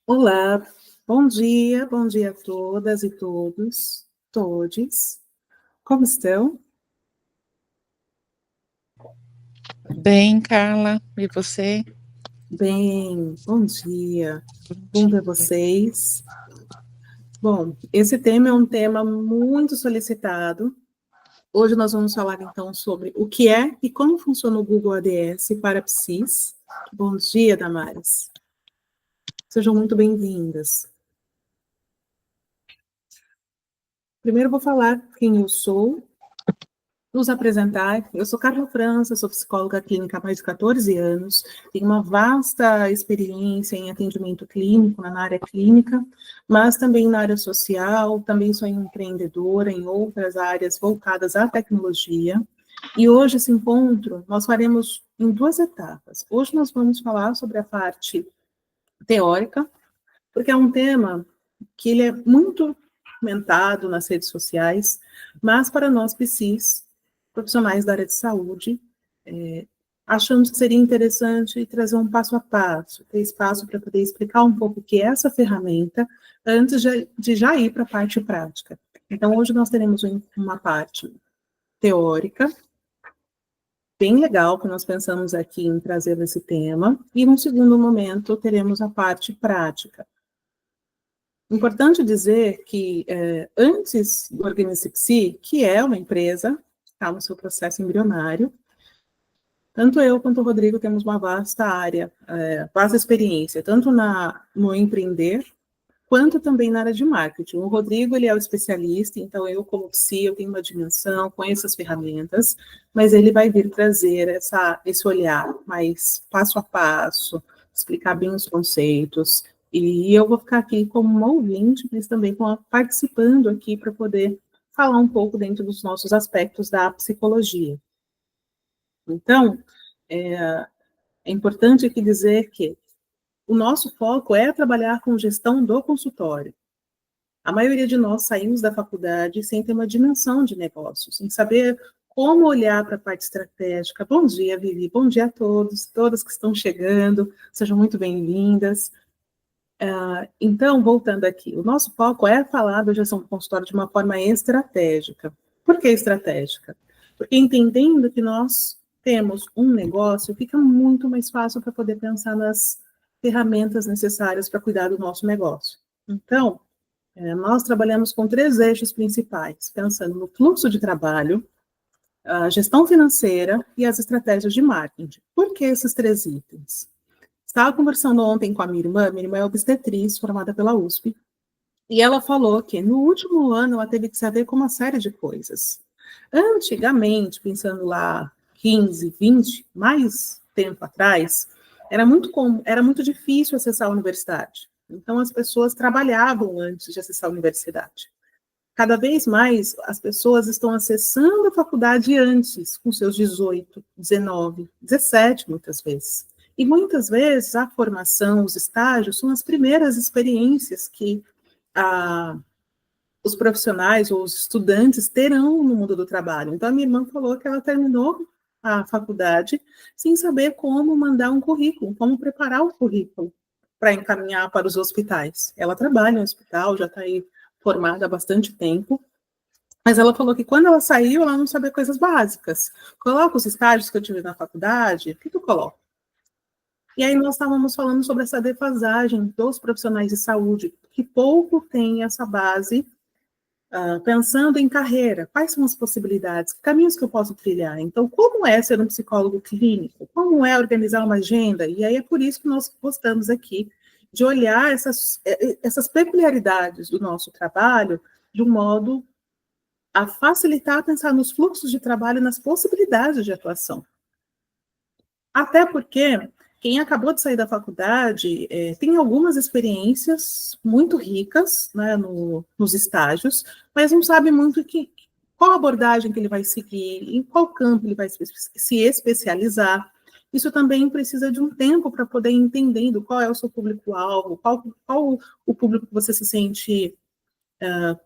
Olá, bom dia a todas e todos, todes. Como estão? Bem, Carla, e você? Bem, bom dia. Bom Bom ver dia. vocês. Bom, esse tema é um tema muito solicitado. Hoje nós vamos falar então sobre o que é e como funciona o Google ADS para PSIs. Bom dia, Damares. Sejam muito bem-vindas. Primeiro vou falar quem eu sou. Nos apresentar, eu sou Carla França, sou psicóloga clínica há mais de 14 anos, tenho uma vasta experiência em atendimento clínico, na área clínica, mas também na área social, também sou empreendedora em outras áreas voltadas à tecnologia, e hoje esse encontro nós faremos em duas etapas. Hoje nós vamos falar sobre a parte teórica, porque é um tema que ele é muito comentado nas redes sociais, mas para nós psis, profissionais da área de saúde, achamos que seria interessante trazer um passo a passo, ter espaço para poder explicar um pouco o que é essa ferramenta, antes de já ir para a parte prática. Então, hoje nós teremos uma parte teórica, bem legal, que nós pensamos aqui em trazer esse tema, e num segundo momento teremos a parte prática. Importante dizer que antes do Organize Psi, que é uma empresa, está no seu processo embrionário, tanto eu quanto o Rodrigo temos uma vasta área, vasta experiência, tanto no empreender, quanto também na área de marketing. O Rodrigo, ele é o especialista, então eu, como psi, eu tenho uma dimensão, conheço as ferramentas, mas ele vai vir trazer esse olhar mais passo a passo, explicar bem os conceitos, e eu vou ficar aqui como uma ouvinte, mas também participando aqui para poder falar um pouco dentro dos nossos aspectos da psicologia. Então, é importante aqui dizer que o nosso foco é trabalhar com gestão do consultório. A maioria de nós saímos da faculdade sem ter uma dimensão de negócios, sem saber como olhar para a parte estratégica. Bom dia, Vivi. Bom dia a todos, todas que estão chegando. Sejam muito bem-vindas. Então, voltando aqui, o nosso foco é falar da gestão do consultório de uma forma estratégica. Por que estratégica? Porque entendendo que nós temos um negócio, fica muito mais fácil para poder pensar nas ferramentas necessárias para cuidar do nosso negócio. Então, nós trabalhamos com 3 eixos principais, pensando no fluxo de trabalho, a gestão financeira e as estratégias de marketing. Por que esses 3 itens? Estava conversando ontem com a minha irmã é obstetriz, formada pela USP, e ela falou que no último ano ela teve que saber com uma série de coisas. Antigamente, pensando lá 15, 20, mais tempo atrás, era muito difícil acessar a universidade. Então, as pessoas trabalhavam antes de acessar a universidade. Cada vez mais, as pessoas estão acessando a faculdade antes, com seus 18, 19, 17, muitas vezes. E muitas vezes a formação, os estágios, são as primeiras experiências que os profissionais ou os estudantes terão no mundo do trabalho. Então, a minha irmã falou que ela terminou a faculdade sem saber como mandar um currículo, como preparar o currículo para encaminhar para os hospitais. Ela trabalha no hospital, já está aí formada há bastante tempo, mas ela falou que quando ela saiu, ela não sabia coisas básicas. Coloca os estágios que eu tive na faculdade, o que eu coloco? E aí nós estávamos falando sobre essa defasagem dos profissionais de saúde, que pouco tem essa base, pensando em carreira, quais são as possibilidades, que caminhos que eu posso trilhar. Então, como é ser um psicólogo clínico? Como é organizar uma agenda? E aí é por isso que nós gostamos aqui de olhar essas peculiaridades do nosso trabalho de um modo a facilitar pensar nos fluxos de trabalho e nas possibilidades de atuação. Até porque quem acabou de sair da faculdade tem algumas experiências muito ricas, né, nos estágios, mas não sabe muito qual abordagem que ele vai seguir, em qual campo ele vai se especializar. Isso também precisa de um tempo para poder ir entendendo qual é o seu público-alvo, qual o público que você se sente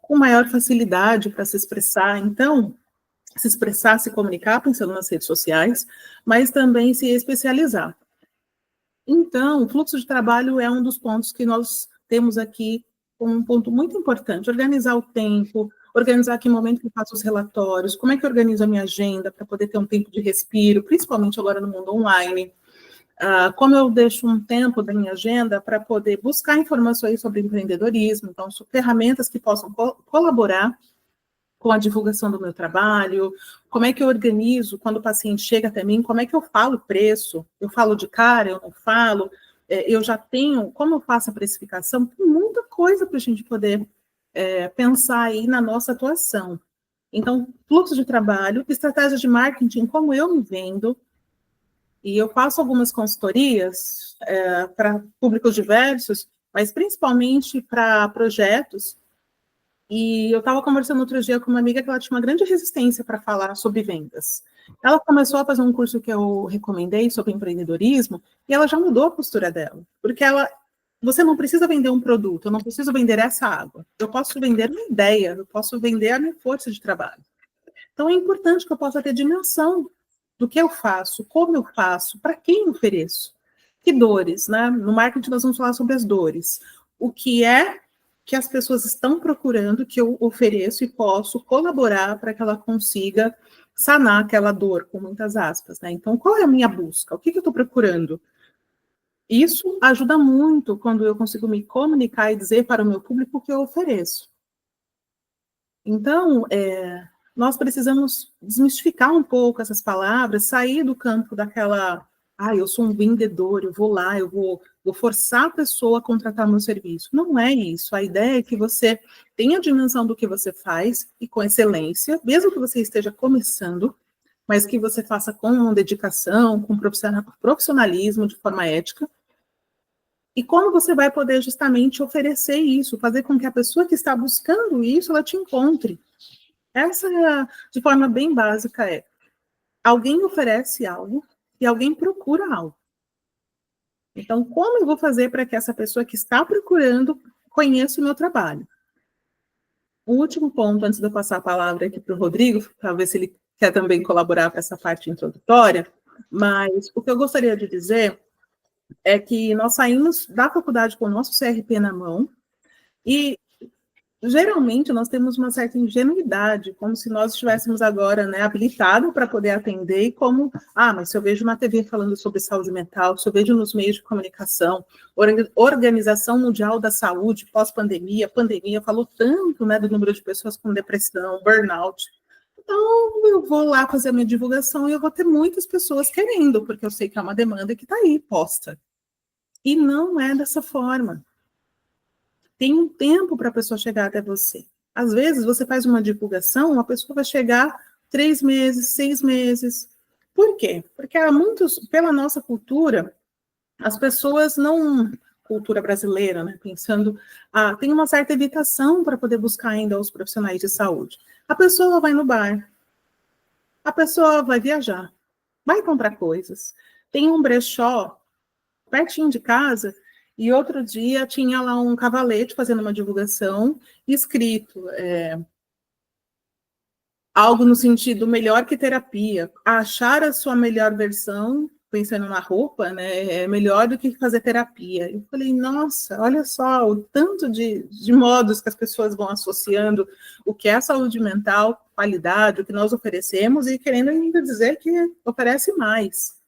com maior facilidade para se expressar. Então, se expressar, se comunicar, pensando nas redes sociais, mas também se especializar. Então, o fluxo de trabalho é um dos pontos que nós temos aqui como um ponto muito importante. Organizar o tempo, organizar que momento que eu faço os relatórios, como é que eu organizo a minha agenda para poder ter um tempo de respiro, principalmente agora no mundo online. Como eu deixo um tempo da minha agenda para poder buscar informações sobre empreendedorismo, então, ferramentas que possam colaborar com a divulgação do meu trabalho, como é que eu organizo quando o paciente chega até mim, como é que eu falo preço, eu falo de cara, eu não falo, eu já tenho, como eu faço a precificação, tem muita coisa para a gente poder pensar aí na nossa atuação. Então, fluxo de trabalho, estratégia de marketing, como eu me vendo, e eu faço algumas consultorias para públicos diversos, mas principalmente para projetos. E eu estava conversando outro dia com uma amiga que ela tinha uma grande resistência para falar sobre vendas. Ela começou a fazer um curso que eu recomendei sobre empreendedorismo e ela já mudou a postura dela. Porque você não precisa vender um produto, eu não preciso vender essa água. Eu posso vender uma ideia, eu posso vender a minha força de trabalho. Então é importante que eu possa ter dimensão do que eu faço, como eu faço, para quem eu ofereço. Que dores, né? No marketing nós vamos falar sobre as dores. O que é que as pessoas estão procurando que eu ofereço e posso colaborar para que ela consiga sanar aquela dor, com muitas aspas, né? Então, qual é a minha busca? O que eu estou procurando? Isso ajuda muito quando eu consigo me comunicar e dizer para o meu público o que eu ofereço. Então, nós precisamos desmistificar um pouco essas palavras, sair do campo daquela, eu sou um vendedor, eu vou lá, eu vou forçar a pessoa a contratar meu serviço. Não é isso. A ideia é que você tenha a dimensão do que você faz e com excelência, mesmo que você esteja começando, mas que você faça com dedicação, com profissionalismo, de forma ética. E como você vai poder justamente oferecer isso, fazer com que a pessoa que está buscando isso, ela te encontre. Essa, de forma bem básica, alguém oferece algo e alguém procura algo. Então, como eu vou fazer para que essa pessoa que está procurando conheça o meu trabalho? O último ponto, antes de eu passar a palavra aqui para o Rodrigo, para ver se ele quer também colaborar para essa parte introdutória, mas o que eu gostaria de dizer é que nós saímos da faculdade com o nosso CRP na mão e geralmente nós temos uma certa ingenuidade, como se nós estivéssemos agora, né, habilitados para poder atender, e como, mas se eu vejo na TV falando sobre saúde mental, se eu vejo nos meios de comunicação, Organização Mundial da Saúde, pós-pandemia, pandemia, falou tanto, né, do número de pessoas com depressão, burnout. Então, eu vou lá fazer a minha divulgação e eu vou ter muitas pessoas querendo, porque eu sei que é uma demanda que está aí, posta. E não é dessa forma. Tem um tempo para a pessoa chegar até você. Às vezes, você faz uma divulgação, a pessoa vai chegar 3 meses, 6 meses. Por quê? Porque há muitos, pela nossa cultura, as pessoas não, cultura brasileira, né, pensando, tem uma certa evitação para poder buscar ainda os profissionais de saúde. A pessoa vai no bar, a pessoa vai viajar, vai comprar coisas. Tem um brechó pertinho de casa, e outro dia tinha lá um cavalete fazendo uma divulgação, escrito algo no sentido melhor que terapia. Achar a sua melhor versão, pensando na roupa, né, é melhor do que fazer terapia. Eu falei, nossa, olha só o tanto de modos que as pessoas vão associando o que é saúde mental, qualidade, o que nós oferecemos, e querendo ainda dizer que oferece mais.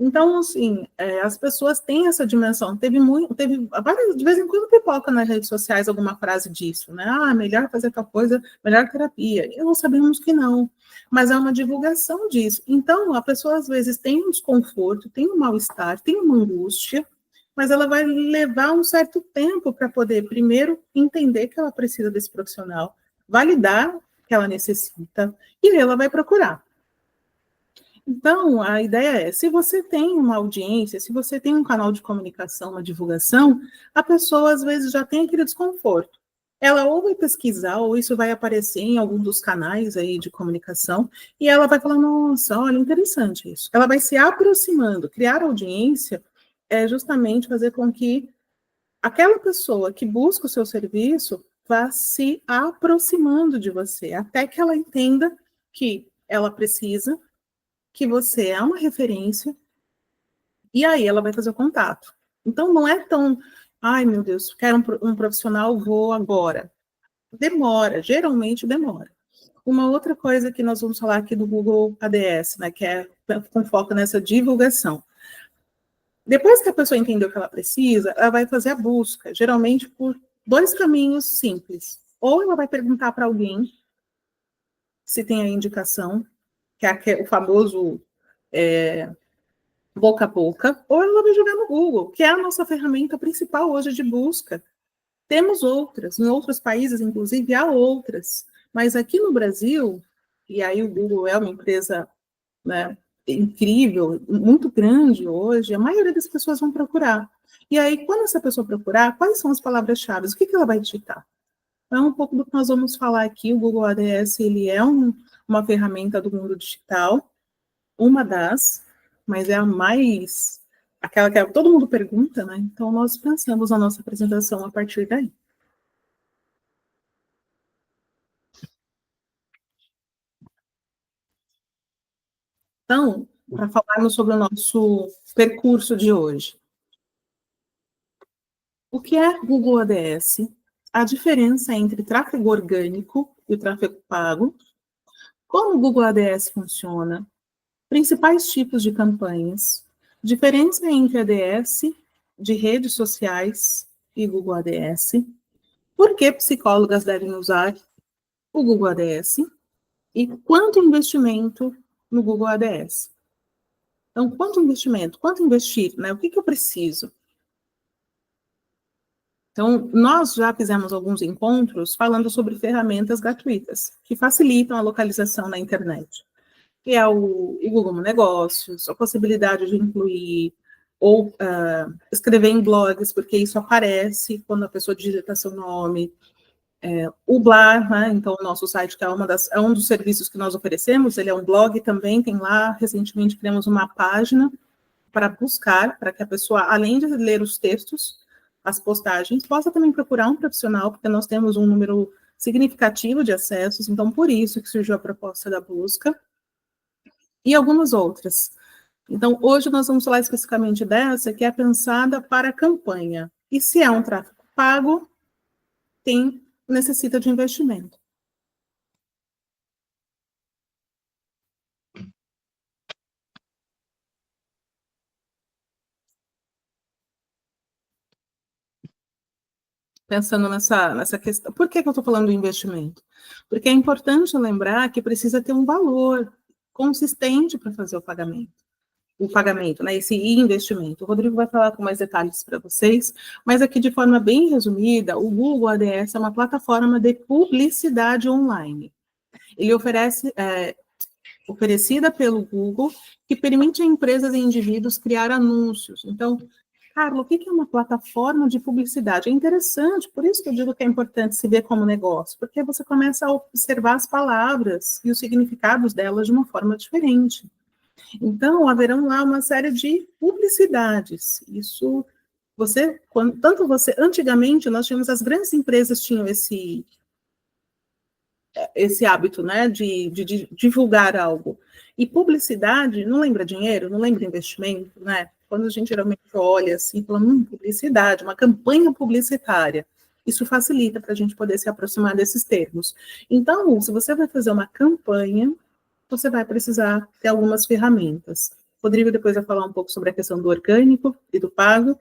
Então, assim, as pessoas têm essa dimensão. Teve várias, de vez em quando pipoca nas redes sociais alguma frase disso, né? Melhor fazer tal coisa, melhor terapia. E nós sabemos que não, mas é uma divulgação disso. Então, a pessoa às vezes tem um desconforto, tem um mal-estar, tem uma angústia, mas ela vai levar um certo tempo para poder, primeiro, entender que ela precisa desse profissional, validar que ela necessita, e ela vai procurar. Então, a ideia é, se você tem uma audiência, se você tem um canal de comunicação, uma divulgação, a pessoa, às vezes, já tem aquele desconforto. Ela ou vai pesquisar, ou isso vai aparecer em algum dos canais aí de comunicação, e ela vai falar, nossa, olha, interessante isso. Ela vai se aproximando. Criar audiência é justamente fazer com que aquela pessoa que busca o seu serviço vá se aproximando de você, até que ela entenda que ela precisa, que você é uma referência E aí ela vai fazer o contato. Então, não é tão, ai, meu Deus, quero um profissional, vou agora. Demora, geralmente demora. Uma outra coisa que nós vamos falar aqui do Google ADS, né, que é com foco nessa divulgação. Depois que a pessoa entendeu o que ela precisa, ela vai fazer a busca, geralmente por dois caminhos simples. Ou ela vai perguntar para alguém se tem a indicação, que é o famoso boca a boca, ou ela vai jogar no Google, que é a nossa ferramenta principal hoje de busca. Temos outras, em outros países, inclusive, há outras. Mas aqui no Brasil, e aí o Google é uma empresa, né, incrível, muito grande hoje, a maioria das pessoas vão procurar. E aí, quando essa pessoa procurar, quais são as palavras-chave? O que ela vai digitar? Então, é um pouco do que nós vamos falar aqui. O Google ADS, ele é uma ferramenta do mundo digital, uma das, mas é a mais, aquela que todo mundo pergunta, né? Então, nós pensamos a nossa apresentação a partir daí. Então, para falarmos sobre o nosso percurso de hoje. O que é Google ADS? A diferença entre tráfego orgânico e o tráfego pago. Como o Google ADS funciona? Principais tipos de campanhas. Diferença entre ADS de redes sociais e Google ADS. Por que psicólogas devem usar o Google ADS? E quanto investimento no Google ADS? Então, quanto investimento? Quanto investir? Né? O que eu preciso? Então, nós já fizemos alguns encontros falando sobre ferramentas gratuitas, que facilitam a localização na internet, que é o Google Negócios, a possibilidade de incluir ou escrever em blogs, porque isso aparece quando a pessoa digita seu nome, o Blar, né? Então, o nosso site, que é um dos serviços que nós oferecemos, ele é um blog também, tem lá, recentemente criamos uma página para buscar, para que a pessoa, além de ler os textos, as postagens, possa também procurar um profissional, porque nós temos um número significativo de acessos, então por isso que surgiu a proposta da busca, e algumas outras. Então, hoje nós vamos falar especificamente dessa, que é pensada para a campanha. E se é um tráfego pago, necessita de investimento. Pensando nessa questão. Por que eu estou falando do investimento? Porque é importante lembrar que precisa ter um valor consistente para fazer o pagamento, né, esse investimento. O Rodrigo vai falar com mais detalhes para vocês, mas aqui de forma bem resumida, o Google ADS é uma plataforma de publicidade online. Ele oferecida pelo Google, que permite a empresas e indivíduos criar anúncios. Então, Carlos, o que é uma plataforma de publicidade? É interessante, por isso que eu digo que é importante se ver como negócio, porque você começa a observar as palavras e os significados delas de uma forma diferente. Então, haverão lá uma série de publicidades. Isso, antigamente, nós tínhamos, as grandes empresas tinham esse hábito, né, de divulgar algo. E publicidade não lembra dinheiro, não lembra investimento, né? Quando a gente geralmente olha assim, fala, publicidade, uma campanha publicitária, isso facilita para a gente poder se aproximar desses termos. Então, se você vai fazer uma campanha, você vai precisar ter algumas ferramentas. O Rodrigo depois vai falar um pouco sobre a questão do orgânico e do pago,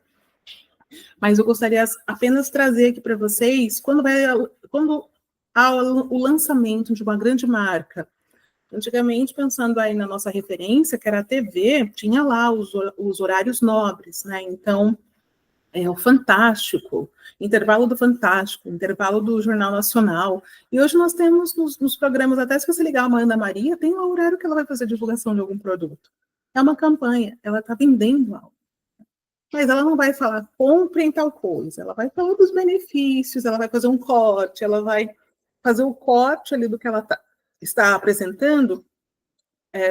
mas eu gostaria apenas trazer aqui para vocês, quando há o lançamento de uma grande marca. Antigamente, pensando aí na nossa referência, que era a TV, tinha lá os horários nobres, né? Então, o Fantástico, intervalo do Fantástico, intervalo do Jornal Nacional. E hoje nós temos nos programas, até se você ligar uma Ana Maria, tem um horário que ela vai fazer divulgação de algum produto. É uma campanha, ela está vendendo algo. Mas ela não vai falar, comprem tal coisa. Ela vai falar dos benefícios, ela vai fazer um corte, ela vai fazer o corte ali do que ela está apresentando,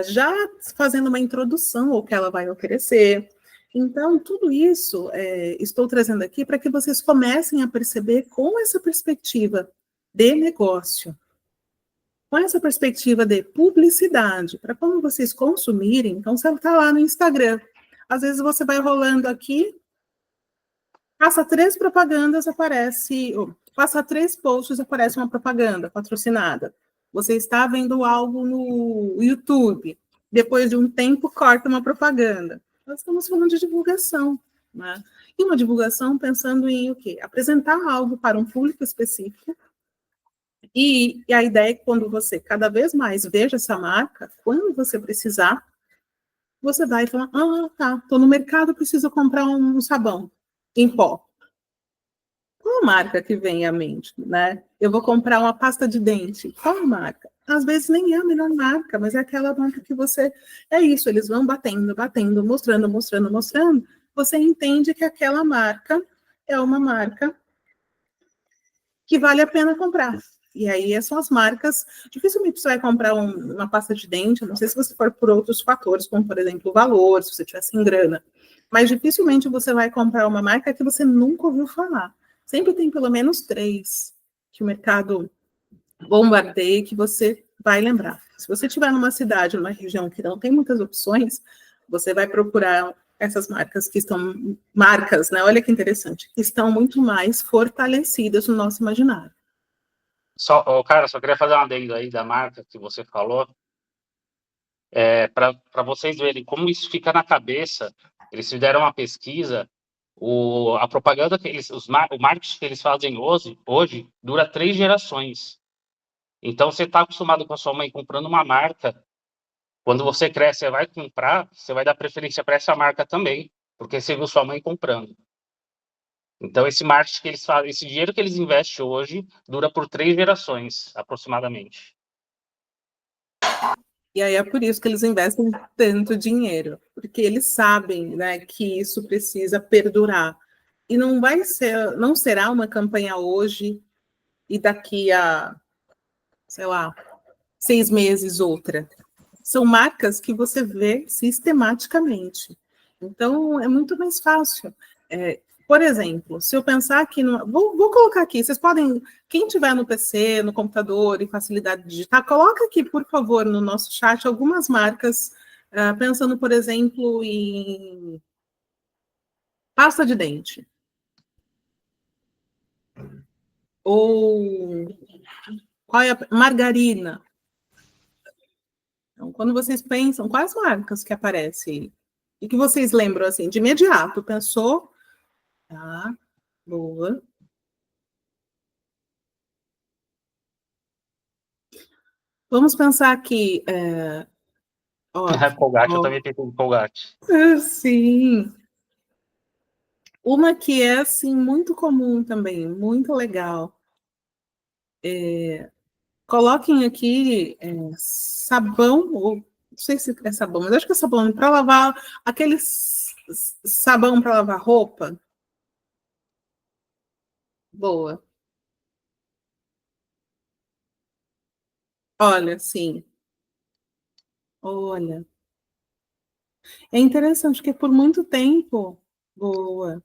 já fazendo uma introdução ao que ela vai oferecer. Então, tudo isso estou trazendo aqui para que vocês comecem a perceber com essa perspectiva de negócio, com essa perspectiva de publicidade, para quando vocês consumirem, então, se ela está lá no Instagram, Às vezes você vai rolando aqui, passa 3 propagandas, aparece, passa 3 posts, aparece uma propaganda patrocinada. Você está vendo algo no YouTube, depois de um tempo corta uma propaganda. Nós estamos falando de divulgação, né? E uma divulgação pensando em o quê? Apresentar algo para um público específico. E a ideia é que quando você cada vez mais veja essa marca, quando você precisar, você vai falar, tá, estou no mercado, preciso comprar um sabão em pó. Qual marca que vem à mente, né? Eu vou comprar uma pasta de dente. Qual marca? Às vezes nem é a melhor marca, mas é aquela marca que você... É isso, eles vão batendo, batendo, mostrando, mostrando, mostrando. Você entende que aquela marca é uma marca que vale a pena comprar. E aí são as marcas... Dificilmente você vai comprar uma pasta de dente, não sei se você for por outros fatores, como, por exemplo, o valor, se você tiver sem grana. Mas dificilmente você vai comprar uma marca que você nunca ouviu falar. Sempre tem pelo menos 3 que o mercado bombardeia que você vai lembrar. Se você estiver numa cidade, numa região que não tem muitas opções, você vai procurar essas marcas que estão... Marcas, né? Olha que interessante. Que estão muito mais fortalecidas no nosso imaginário. Cara, só queria fazer um adendo aí da marca que você falou. Para vocês verem como isso fica na cabeça, eles fizeram uma pesquisa, a propaganda que o marketing que eles fazem hoje dura 3 gerações. Então, você está acostumado com a sua mãe comprando uma marca, quando você cresce, você vai comprar, você vai dar preferência para essa marca também, porque você viu sua mãe comprando. Então, esse marketing que eles fazem, esse dinheiro que eles investem hoje, dura por 3 gerações, aproximadamente. E aí é por isso que eles investem tanto dinheiro, porque eles sabem, né, que isso precisa perdurar. E não será uma campanha hoje e daqui a, sei lá, 6 meses outra. São marcas que você vê sistematicamente. Então, é muito mais fácil. Por exemplo, se eu pensar aqui... Vou colocar aqui, vocês podem... Quem tiver no PC, no computador e facilidade de digitar, coloca aqui, por favor, no nosso chat, algumas marcas, pensando, por exemplo, em pasta de dente. Ou qual é margarina. Então, quando vocês pensam, quais marcas que aparecem? E que vocês lembram, assim, de imediato? Pensou? Tá, boa. Vamos pensar aqui. Colgate, eu também tenho Colgate. Sim. Uma que é, assim, muito comum também, muito legal. Coloquem aqui sabão, ou não sei se é sabão, mas acho que é sabão para lavar, aquele sabão para lavar roupa. Boa. Olha, sim. Olha. É interessante, porque por muito tempo... Boa.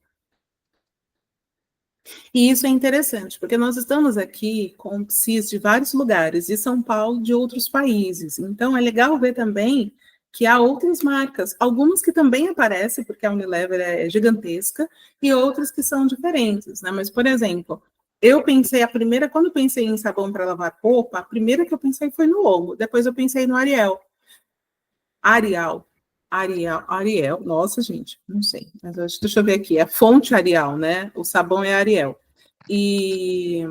E isso é interessante, porque nós estamos aqui com psis de vários lugares, de São Paulo, de outros países. Então, é legal ver também que há outras marcas, algumas que também aparecem, porque a Unilever é gigantesca, e outras que são diferentes, né? Mas, por exemplo, quando eu pensei em sabão para lavar roupa, a primeira que eu pensei foi no Omo, depois eu pensei no Ariel, nossa, gente, não sei, mas deixa eu ver aqui, é fonte Arial, né? O sabão é Ariel. E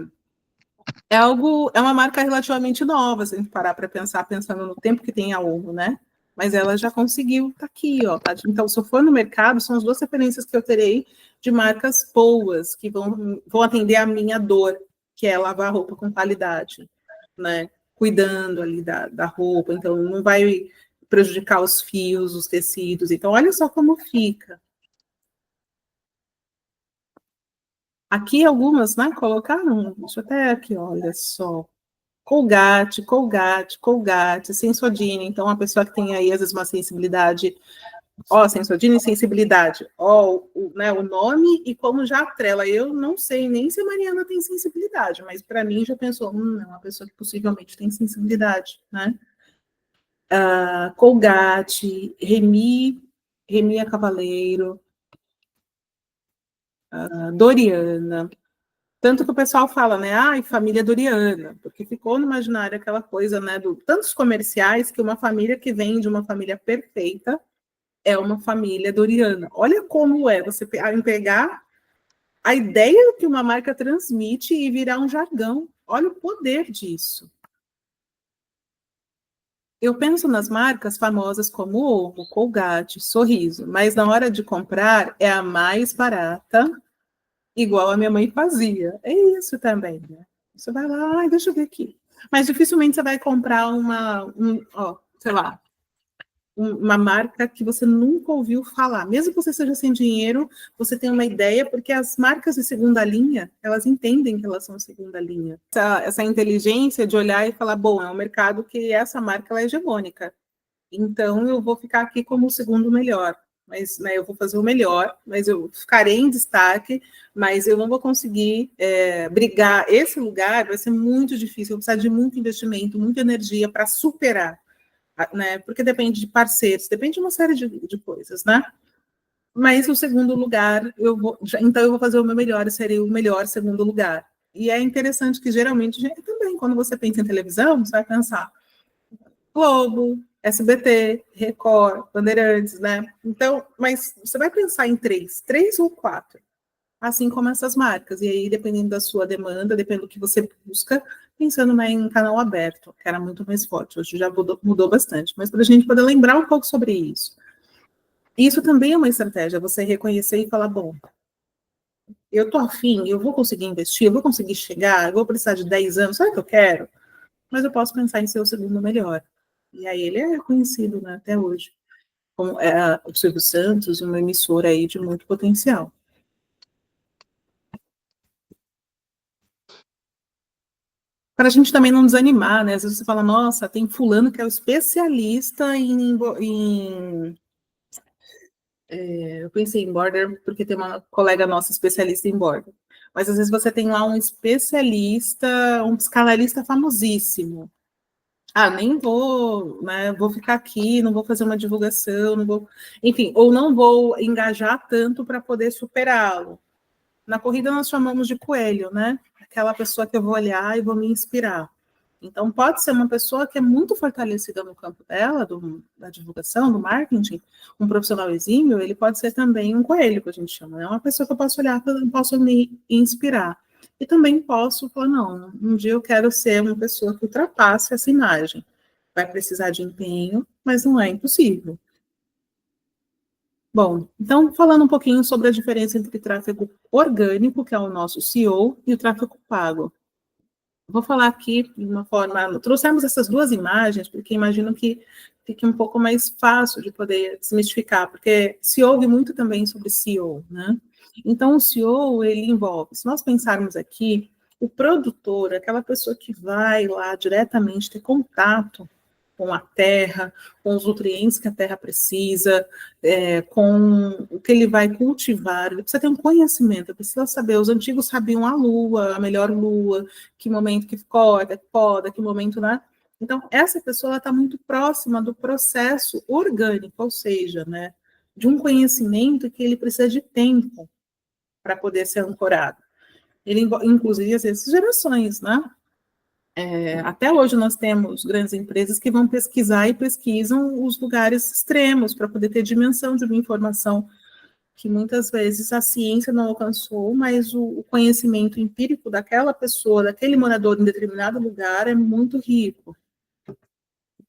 é uma marca relativamente nova, se a gente parar para pensar, pensando no tempo que tem a Omo, né? Mas ela já conseguiu, tá aqui, ó. Tá? Então, se eu for no mercado, são as 2 referências que eu terei de marcas boas, que vão atender a minha dor, que é lavar roupa com qualidade, né? Cuidando ali da roupa, então não vai prejudicar os fios, os tecidos. Então, olha só como fica. Aqui algumas, né, colocaram, deixa eu até aqui, olha só, Colgate, Sensodyne, então a pessoa que tem aí, às vezes, uma sensibilidade, Sensodyne, sensibilidade, né, o nome e como já atrela, eu não sei nem se a Mariana tem sensibilidade, mas para mim já pensou, é uma pessoa que possivelmente tem sensibilidade, né? Colgate, Remy, Remia Cavaleiro, Doriana. Tanto que o pessoal fala, né? Ai, família Doriana, porque ficou no imaginário aquela coisa, né? Tantos comerciais que uma família que vem de uma família perfeita é uma família Doriana. Olha como é você pegar a ideia que uma marca transmite e virar um jargão. Olha o poder disso. Eu penso nas marcas famosas como Omo, Colgate, Sorriso, mas na hora de comprar é a mais barata, igual a minha mãe fazia. É isso também, né? Você vai lá, ai, deixa eu ver aqui. Mas dificilmente você vai comprar sei lá, uma marca que você nunca ouviu falar. Mesmo que você seja sem dinheiro, você tem uma ideia, porque as marcas de segunda linha, elas entendem que elas são segunda linha. Essa inteligência de olhar e falar, bom, é um mercado que essa marca ela é hegemônica. Então, eu vou ficar aqui como o segundo melhor. Mas, né, eu vou fazer o melhor, mas eu ficarei em destaque, mas eu não vou conseguir brigar. Esse lugar vai ser muito difícil, eu vou precisar de muito investimento, muita energia para superar, né? Porque depende de parceiros, depende de uma série de coisas, né? Mas o segundo lugar, então eu vou fazer o meu melhor, e serei o melhor segundo lugar. E é interessante que geralmente, também, quando você pensa em televisão, você vai pensar Globo, SBT, Record, Bandeirantes, né? Então, mas você vai pensar em três ou quatro, assim como essas marcas. E aí, dependendo da sua demanda, dependendo do que você busca, pensando mais em canal aberto, que era muito mais forte. Hoje já mudou bastante. Mas para a gente poder lembrar um pouco sobre isso. Isso também é uma estratégia, você reconhecer e falar, bom, eu tô afim, eu vou conseguir investir, eu vou conseguir chegar, eu vou precisar de 10 anos, sabe o que eu quero? Mas eu posso pensar em ser o segundo melhor. E aí ele é conhecido, né, até hoje, como o Silvio Santos, uma emissora aí de muito potencial. Para a gente também não desanimar, né? Às vezes você fala, nossa, tem fulano que é o especialista eu pensei em border porque tem uma colega nossa especialista em border. Mas às vezes você tem lá um especialista, um psicanalista famosíssimo. Ah, nem vou, né? Vou ficar aqui, não vou fazer uma divulgação, não vou, enfim, ou não vou engajar tanto para poder superá-lo. Na corrida nós chamamos de coelho, né? Aquela pessoa que eu vou olhar e vou me inspirar. Então, pode ser uma pessoa que é muito fortalecida no campo dela, da divulgação, do marketing, um profissional exímio, ele pode ser também um coelho, que a gente chama. É uma pessoa que eu posso olhar, posso me inspirar. E também posso falar, não, um dia eu quero ser uma pessoa que ultrapasse essa imagem. Vai precisar de empenho, mas não é impossível. Bom, então, falando um pouquinho sobre a diferença entre tráfego orgânico, que é o nosso SEO, e o tráfego pago. Vou falar aqui de uma forma. Trouxemos essas duas imagens, porque imagino que fique um pouco mais fácil de poder desmistificar, porque se ouve muito também sobre SEO, né? Então, o SEO, ele envolve, se nós pensarmos aqui, o produtor, aquela pessoa que vai lá diretamente ter contato com a terra, com os nutrientes que a terra precisa, com o que ele vai cultivar. Ele precisa ter um conhecimento, ele precisa saber. Os antigos sabiam a lua, a melhor lua, que momento que corta, que poda, que momento, né? Então, essa pessoa está muito próxima do processo orgânico, ou seja, né, de um conhecimento que ele precisa de tempo para poder ser ancorado. Ele, inclusive, às vezes, gerações, né? Até hoje nós temos grandes empresas que vão pesquisar e pesquisam os lugares extremos para poder ter dimensão de uma informação que muitas vezes a ciência não alcançou, mas o conhecimento empírico daquela pessoa, daquele morador em determinado lugar é muito rico.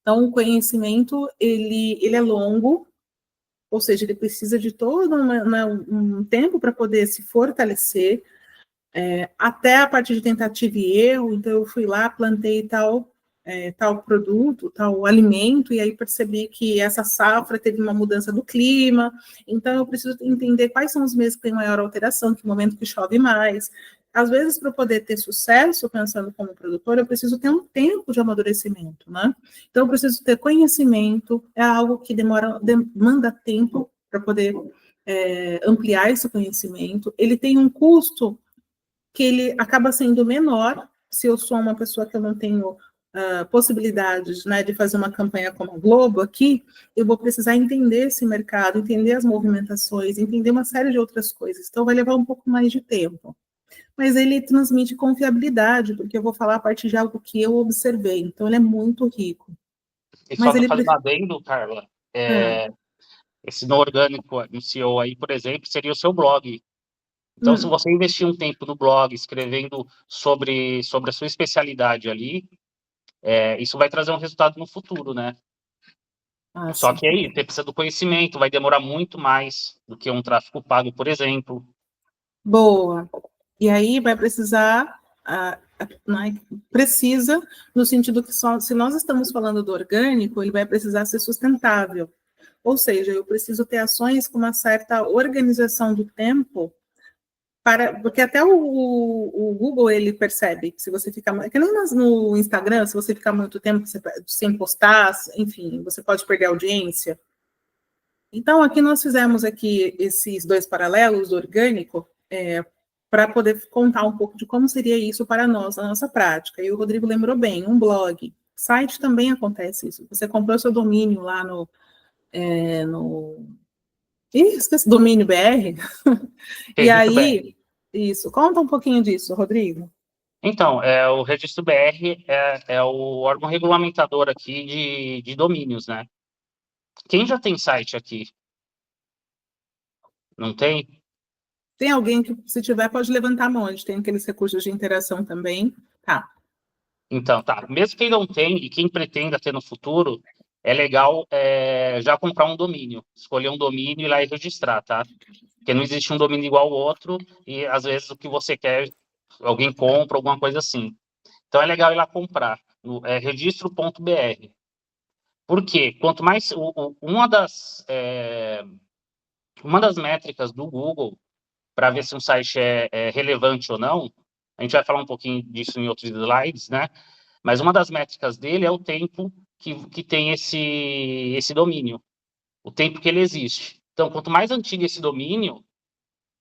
Então, o conhecimento, ele é longo, ou seja, ele precisa de todo um tempo para poder se fortalecer, até a partir de tentativa e erro. Então eu fui lá, plantei tal produto, tal alimento, e aí percebi que essa safra teve uma mudança do clima, então eu preciso entender quais são os meses que tem maior alteração, que momento que chove mais. Às vezes, para eu poder ter sucesso, pensando como produtor, eu preciso ter um tempo de amadurecimento, né? Então, eu preciso ter conhecimento, é algo que demanda tempo para poder ampliar esse conhecimento. Ele tem um custo que ele acaba sendo menor se eu sou uma pessoa que eu não tenho possibilidades, né, de fazer uma campanha como a Globo aqui, eu vou precisar entender esse mercado, entender as movimentações, entender uma série de outras coisas. Então, vai levar um pouco mais de tempo. Mas ele transmite confiabilidade, porque eu vou falar a partir de algo que eu observei. Então, ele é muito rico. E Mas só ele fazendo adendo, Carla, esse no orgânico, no SEO aí, por exemplo, seria o seu blog. Então, se você investir um tempo no blog, escrevendo sobre a sua especialidade ali, isso vai trazer um resultado no futuro, né? Só sim. que aí, você precisa do conhecimento, vai demorar muito mais do que um tráfego pago, por exemplo. Boa. E aí vai precisar, precisa, no sentido que se nós estamos falando do orgânico, ele vai precisar ser sustentável. Ou seja, eu preciso ter ações com uma certa organização do tempo, porque até o Google, ele percebe que se você ficar, que nem no Instagram, se você ficar muito tempo sem postar, enfim, você pode perder a audiência. Então, aqui nós fizemos aqui esses dois paralelos do orgânico, para poder contar um pouco de como seria isso para nós, na nossa prática. E o Rodrigo lembrou bem, um blog. Site também acontece isso. Você comprou seu domínio lá esqueci, domínio BR. E aí, isso. Conta um pouquinho disso, Rodrigo. Então, o Registro BR é o órgão regulamentador aqui de domínios, né? Quem já tem site aqui? Não tem? Tem alguém que, se tiver, pode levantar a mão. A gente tem aqueles recursos de interação também. Tá. Então, tá. Mesmo quem não tem e quem pretenda ter no futuro, é legal já comprar um domínio. Escolher um domínio e ir lá e registrar, tá? Porque não existe um domínio igual ao outro e, às vezes, o que você quer, alguém compra, alguma coisa assim. Então, é legal ir lá comprar. Registro.br. Por quê? Quanto mais... uma das métricas do Google para ver se um site é relevante ou não, a gente vai falar um pouquinho disso em outros slides, né? Mas uma das métricas dele é o tempo que tem esse domínio, o tempo que ele existe. Então, quanto mais antigo esse domínio,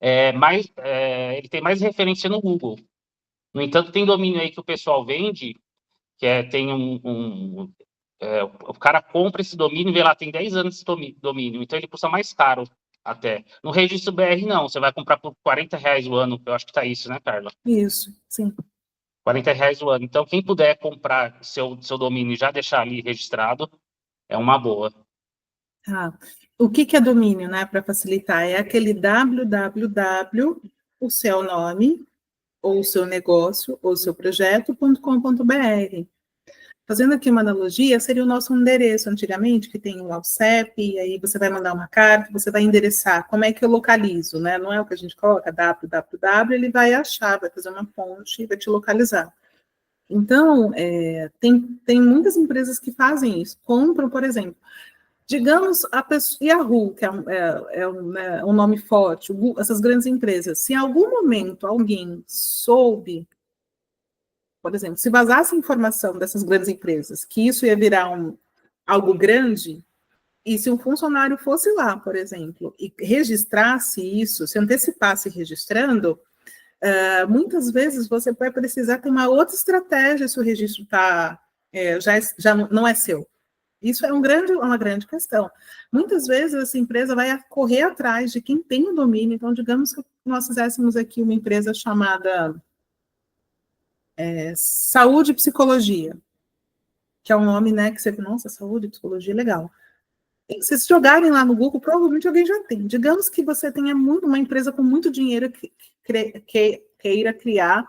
ele tem mais referência no Google. No entanto, tem domínio aí que o pessoal vende, que tem o cara compra esse domínio e vê lá, tem 10 anos esse domínio, então ele custa mais caro até. No Registro BR, não, você vai comprar por R$40 o ano, eu acho que tá isso, né, Carla? Isso, sim. R$40 o ano. Então, quem puder comprar seu domínio e já deixar ali registrado, é uma boa. O que é domínio, né, para facilitar? É aquele www, o seu nome, ou o seu negócio, ou o seu projeto.com.br. Fazendo aqui uma analogia, seria o nosso endereço antigamente, que tem o CEP, e aí você vai mandar uma carta, você vai endereçar. Como é que eu localizo, né? Não é o que a gente coloca, www, ele vai achar, vai fazer uma ponte e vai te localizar. Então, tem muitas empresas que fazem isso. Compram, por exemplo, digamos, a pessoa, Yahoo, que um nome forte, essas grandes empresas, se em algum momento alguém soube, por exemplo, se vazasse informação dessas grandes empresas, que isso ia virar algo grande, e se um funcionário fosse lá, por exemplo, e registrasse isso, se antecipasse registrando, muitas vezes você vai precisar ter uma outra estratégia se o registro já não é seu. Isso é uma grande questão. Muitas vezes essa empresa vai correr atrás de quem tem o domínio. Então, digamos que nós fizéssemos aqui uma empresa chamada Saúde e Psicologia, que é um nome, né, que você... Nossa, saúde e psicologia, legal. E se vocês jogarem lá no Google, provavelmente alguém já tem. Digamos que você tenha uma empresa com muito dinheiro que queira criar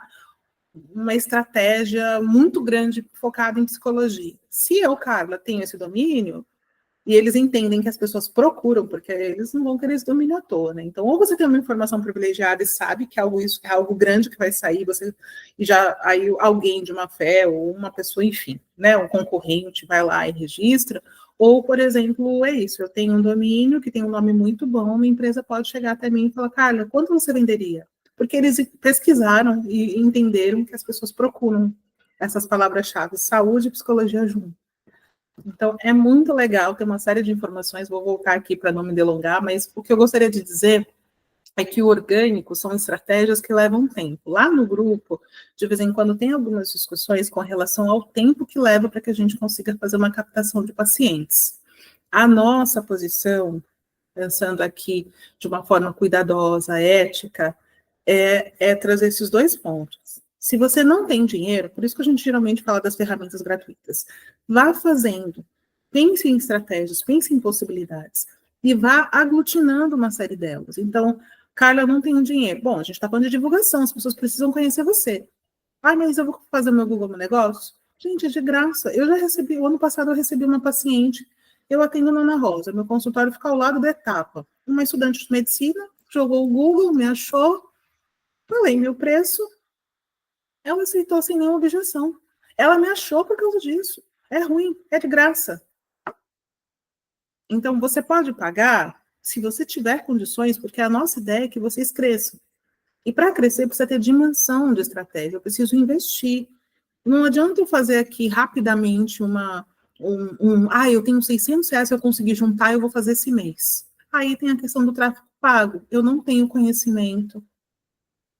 uma estratégia muito grande focada em psicologia. Se eu, Carla, tenho esse domínio, e eles entendem que as pessoas procuram, porque eles não vão querer esse domínio à toa, né? Então, ou você tem uma informação privilegiada e sabe que isso é algo grande que vai sair, aí alguém de má fé, ou uma pessoa, enfim, né, um concorrente vai lá e registra, ou, por exemplo, é isso, eu tenho um domínio que tem um nome muito bom, uma empresa pode chegar até mim e falar, Carla, quanto você venderia? Porque eles pesquisaram e entenderam que as pessoas procuram essas palavras-chave, saúde e psicologia junto. Então, é muito legal ter uma série de informações, vou voltar aqui para não me delongar, mas o que eu gostaria de dizer é que o orgânico são estratégias que levam tempo. Lá no grupo, de vez em quando, tem algumas discussões com relação ao tempo que leva para que a gente consiga fazer uma captação de pacientes. A nossa posição, pensando aqui de uma forma cuidadosa, ética, é trazer esses dois pontos. Se você não tem dinheiro, por isso que a gente geralmente fala das ferramentas gratuitas, vá fazendo, pense em estratégias, pense em possibilidades, e vá aglutinando uma série delas. Então, Carla, eu não tenho dinheiro. Bom, a gente está falando de divulgação, as pessoas precisam conhecer você. Ah, mas eu vou fazer meu Google no negócio? Gente, é de graça. Eu já recebi, o ano passado eu recebi uma paciente, eu atendo na Ana Rosa, meu consultório fica ao lado da Etapa. Uma estudante de medicina, jogou o Google, me achou, falei meu preço, ela aceitou sem nenhuma objeção. Ela me achou por causa disso. É ruim, é de graça. Então, você pode pagar se você tiver condições, porque a nossa ideia é que vocês cresçam. E para crescer, precisa ter dimensão de estratégia, eu preciso investir. Não adianta eu fazer aqui rapidamente eu tenho R$ 600 que eu consegui juntar, eu vou fazer esse mês. Aí tem a questão do tráfego pago. Eu não tenho conhecimento.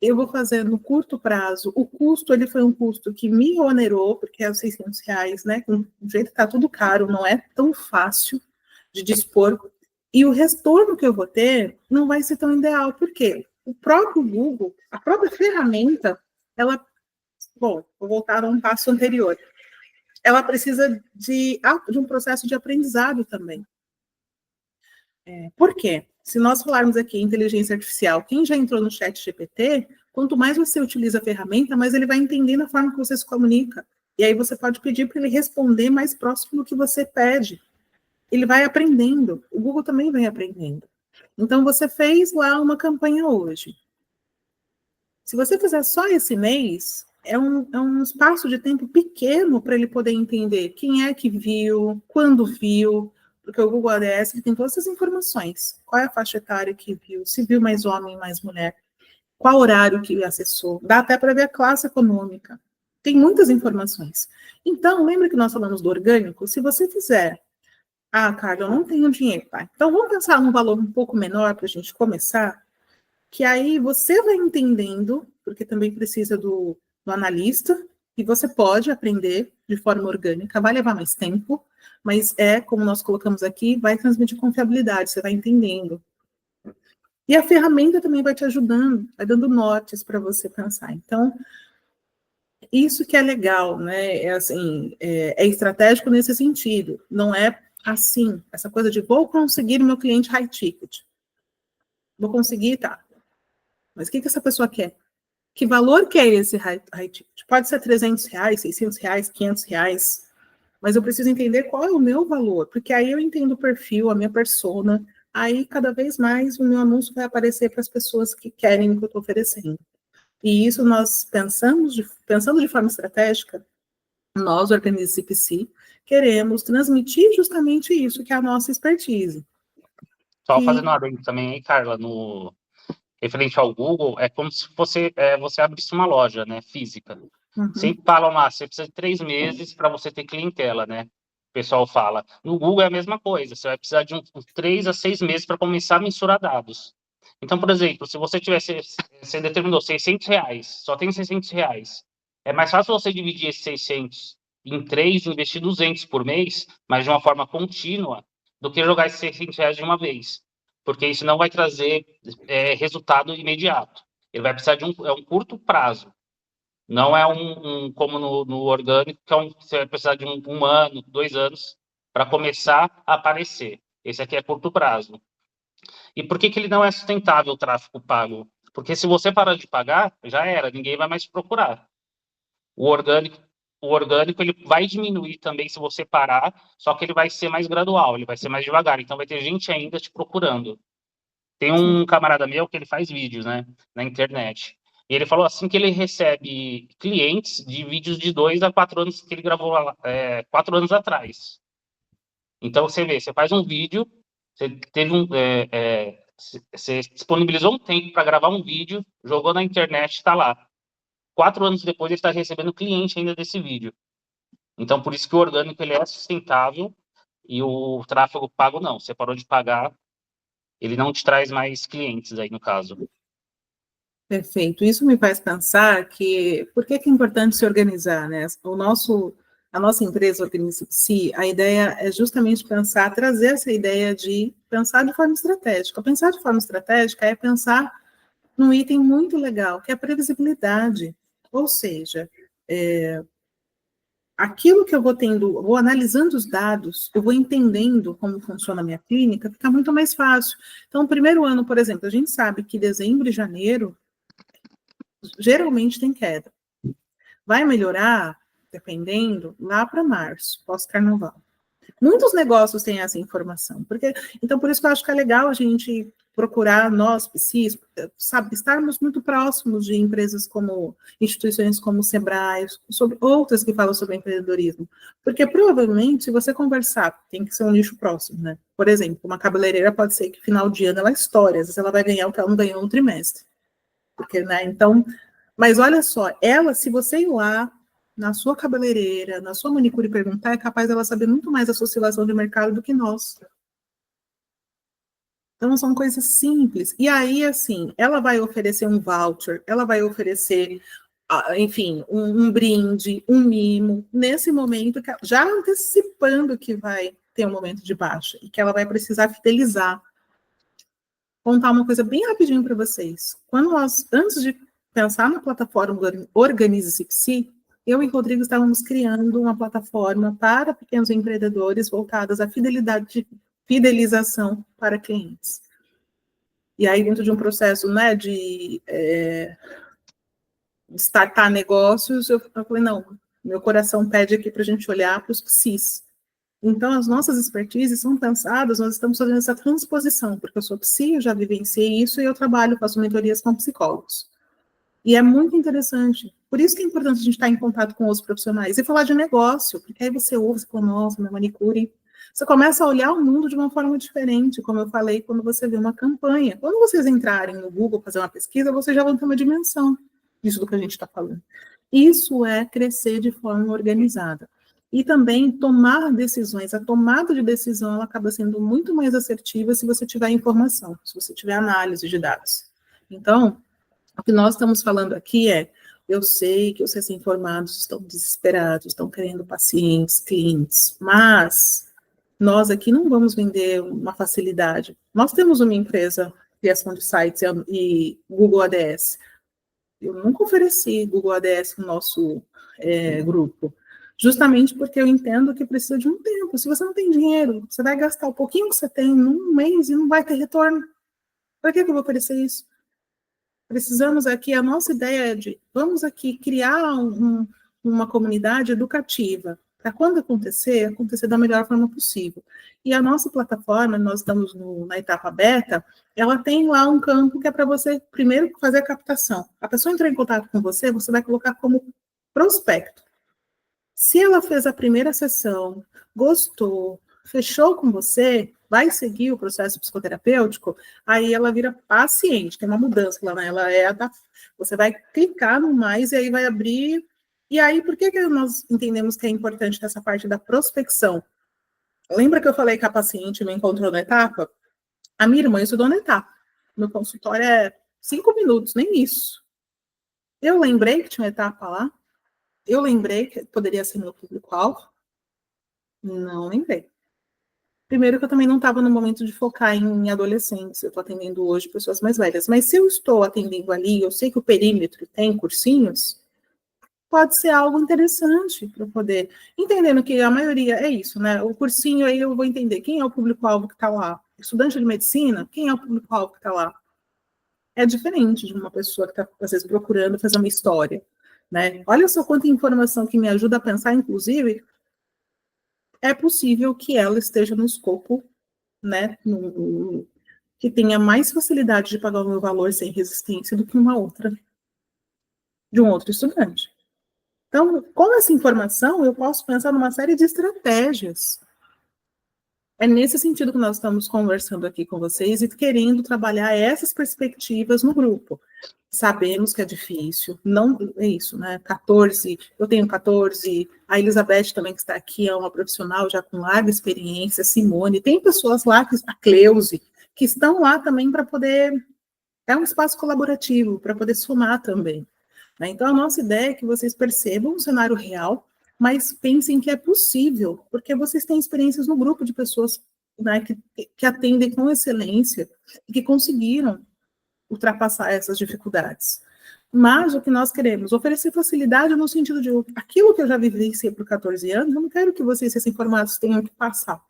Eu vou fazer no curto prazo. O custo, ele foi um custo que me onerou, porque é os R$ 600, né? Do jeito que está tudo caro, não é tão fácil de dispor. E o retorno que eu vou ter não vai ser tão ideal. Por quê? O próprio Google, a própria ferramenta, ela... Bom, vou voltar a um passo anterior. Ela precisa de um processo de aprendizado também. Por quê? Se nós falarmos aqui em inteligência artificial, quem já entrou no chat GPT, quanto mais você utiliza a ferramenta, mais ele vai entendendo a forma que você se comunica. E aí você pode pedir para ele responder mais próximo do que você pede. Ele vai aprendendo. O Google também vem aprendendo. Então, você fez lá uma campanha hoje. Se você fizer só esse mês, é um espaço de tempo pequeno para ele poder entender quem é que viu, quando viu, porque o Google ADS ele tem todas essas informações. Qual é a faixa etária que viu, se viu mais homem, mais mulher, qual horário que acessou, dá até para ver a classe econômica. Tem muitas informações. Então, lembra que nós falamos do orgânico? Se você fizer, Carla, eu não tenho dinheiro, tá? Então, vamos pensar num valor um pouco menor para a gente começar, que aí você vai entendendo, porque também precisa do analista, e você pode aprender de forma orgânica, vai levar mais tempo, mas como nós colocamos aqui, vai transmitir confiabilidade, você vai entendendo. E a ferramenta também vai te ajudando, vai dando nortes para você pensar. Então, isso que é legal, né? É estratégico nesse sentido. Não é assim, essa coisa de vou conseguir o meu cliente high ticket. Vou conseguir, tá. Mas o que essa pessoa quer? Que valor que é esse high ticket? Pode ser R$300, R$600, R$500, mas eu preciso entender qual é o meu valor, porque aí eu entendo o perfil, a minha persona, aí cada vez mais o meu anúncio vai aparecer para as pessoas que querem o que eu estou oferecendo. E isso nós pensando de forma estratégica, nós, Organize CPC, queremos transmitir justamente isso, que é a nossa expertise. Só fazendo um adendo também aí, Carla, referente ao Google, é como se você abrisse uma loja, né, física. Uhum. Sempre falam lá, você precisa de 3 meses para você ter clientela, né? O pessoal fala. No Google é a mesma coisa, você vai precisar de 3 a 6 meses para começar a mensurar dados. Então, por exemplo, se você determinou R$600, só tem R$600, é mais fácil você dividir esses 600 em 3 e investir 200 por mês, mas de uma forma contínua, do que jogar esses R$600 de uma vez. Porque isso não vai trazer resultado imediato. Ele vai precisar de um curto prazo. Não é como no orgânico, que você vai precisar de um ano, 2 anos, para começar a aparecer. Esse aqui é curto prazo. E por que ele não é sustentável, o tráfego pago? Porque se você parar de pagar, já era, ninguém vai mais te procurar. O orgânico ele vai diminuir também se você parar, só que ele vai ser mais gradual, ele vai ser mais devagar. Então vai ter gente ainda te procurando. Tem um camarada meu que ele faz vídeos, né, na internet. E ele falou assim que ele recebe clientes de vídeos de 2 a 4 anos que ele gravou 4 anos atrás. Então você vê, você faz um vídeo, você teve você disponibilizou um tempo para gravar um vídeo, jogou na internet, está lá. 4 anos depois ele está recebendo cliente ainda desse vídeo. Então por isso que o orgânico ele é sustentável e o tráfego pago não. Você parou de pagar, ele não te traz mais clientes aí, no caso. Perfeito. Isso me faz pensar que, por que é importante se organizar, né? A nossa empresa Organize-se, a ideia é justamente pensar, trazer essa ideia de pensar de forma estratégica. Pensar de forma estratégica é pensar num item muito legal, que é a previsibilidade. Ou seja, aquilo que eu vou analisando os dados, eu vou entendendo como funciona a minha clínica, fica muito mais fácil. Então, o primeiro ano, por exemplo, a gente sabe que dezembro e janeiro geralmente tem queda. Vai melhorar, dependendo, lá para março, pós-carnaval. Muitos negócios têm essa informação, então por isso que eu acho que é legal a gente procurar, nós, PSIs, sabe, estarmos muito próximos de empresas como, instituições como o Sebrae, sobre outras que falam sobre empreendedorismo, porque provavelmente, se você conversar, tem que ser um nicho próximo, né? Por exemplo, uma cabeleireira pode ser que final de ano ela estoure, às vezes ela vai ganhar o que ela não ganhou no trimestre, porque, né, então, mas olha só, se você ir lá na sua cabeleireira, na sua manicure e perguntar, é capaz dela saber muito mais essa oscilação de mercado do que nós. Então, são coisas simples. E aí, assim, ela vai oferecer um voucher, ela vai oferecer, enfim, um brinde, um mimo, nesse momento, já antecipando que vai ter um momento de baixa e que ela vai precisar fidelizar. Contar uma coisa bem rapidinho para vocês. Antes de pensar na plataforma Organize-se, eu e Rodrigo estávamos criando uma plataforma para pequenos empreendedores voltadas à fidelização para clientes. E aí, dentro de um processo, né, de startar negócios, eu falei, não, meu coração pede aqui para a gente olhar para os PSIs. Então, as nossas expertises são pensadas, nós estamos fazendo essa transposição, porque eu sou psi, eu já vivenciei isso, e eu faço mentorias com psicólogos. E é muito interessante. Por isso que é importante a gente estar em contato com os profissionais e falar de negócio, porque aí você ouve, você fala, nossa, minha manicure. Você começa a olhar o mundo de uma forma diferente, como eu falei, quando você vê uma campanha. Quando vocês entrarem no Google fazer uma pesquisa, vocês já vão ter uma dimensão disso do que a gente está falando. Isso é crescer de forma organizada. E também tomar decisões. A tomada de decisão ela acaba sendo muito mais assertiva se você tiver informação, se você tiver análise de dados. Então, o que nós estamos falando aqui eu sei que os recém-formados estão desesperados, estão querendo pacientes, clientes, mas nós aqui não vamos vender uma facilidade. Nós temos uma empresa, criação de sites e Google ADS. Eu nunca ofereci Google ADS no nosso grupo, justamente porque eu entendo que precisa de um tempo. Se você não tem dinheiro, você vai gastar o pouquinho que você tem num mês e não vai ter retorno. Para que eu vou oferecer isso? Precisamos aqui, a nossa ideia é vamos aqui criar uma comunidade educativa, para quando acontecer da melhor forma possível. E a nossa plataforma, nós estamos na etapa beta, ela tem lá um campo que é para você, primeiro, fazer a captação. A pessoa entrar em contato com você vai colocar como prospecto. Se ela fez a primeira sessão, gostou, fechou com você, vai seguir o processo psicoterapêutico, aí ela vira paciente, tem uma mudança lá, né? Você vai clicar no mais e aí vai abrir. E aí, por que nós entendemos que é importante essa parte da prospecção? Lembra que eu falei que a paciente me encontrou na etapa? A minha irmã estudou na etapa. Meu consultório é 5 minutos, nem isso. Eu lembrei que tinha uma etapa lá. Eu lembrei que poderia ser meu público-alvo. Não lembrei. Primeiro que eu também não estava no momento de focar em adolescentes, eu estou atendendo hoje pessoas mais velhas, mas se eu estou atendendo ali, eu sei que o perímetro tem cursinhos, pode ser algo interessante para poder, entendendo que a maioria é isso, né? O cursinho aí eu vou entender quem é o público-alvo que está lá. Estudante de medicina, quem é o público-alvo que está lá? É diferente de uma pessoa que está, às vezes, procurando fazer uma história, né? Olha só quanta informação que me ajuda a pensar, inclusive, é possível que ela esteja no escopo, né, que tenha mais facilidade de pagar o meu valor sem resistência do que uma outra, de um outro estudante. Então, com essa informação, eu posso pensar numa série de estratégias. É nesse sentido que nós estamos conversando aqui com vocês e querendo trabalhar essas perspectivas no grupo. Sabemos que é difícil, não é isso, né? 14, eu tenho 14, a Elizabeth também que está aqui é uma profissional já com larga experiência, Simone, tem pessoas lá, a Cleuse, que estão lá também para poder... É um espaço colaborativo, para poder somar também. Né? Então, a nossa ideia é que vocês percebam o cenário real, mas pensem que é possível, porque vocês têm experiências no grupo de pessoas, né, que atendem com excelência e que conseguiram ultrapassar essas dificuldades. Mas o que nós queremos, oferecer facilidade no sentido de aquilo que eu já vivenciei por 14 anos, eu não quero que vocês, recém-formados, tenham que passar.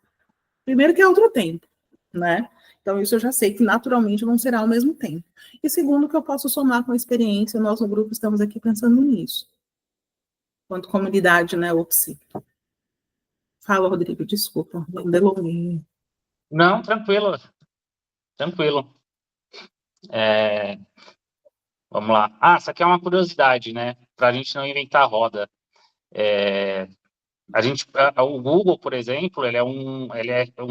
Primeiro que é outro tempo, né? Então, isso eu já sei que naturalmente não será ao mesmo tempo. E segundo, que eu posso somar com a experiência, nós no grupo estamos aqui pensando nisso. Quanto comunidade, né, OPSI. Fala, Rodrigo, desculpa, me delonguei. Não, tranquilo, tranquilo. Vamos lá. Isso aqui é uma curiosidade, né? Para a gente não inventar a roda. O Google, por exemplo, ele é um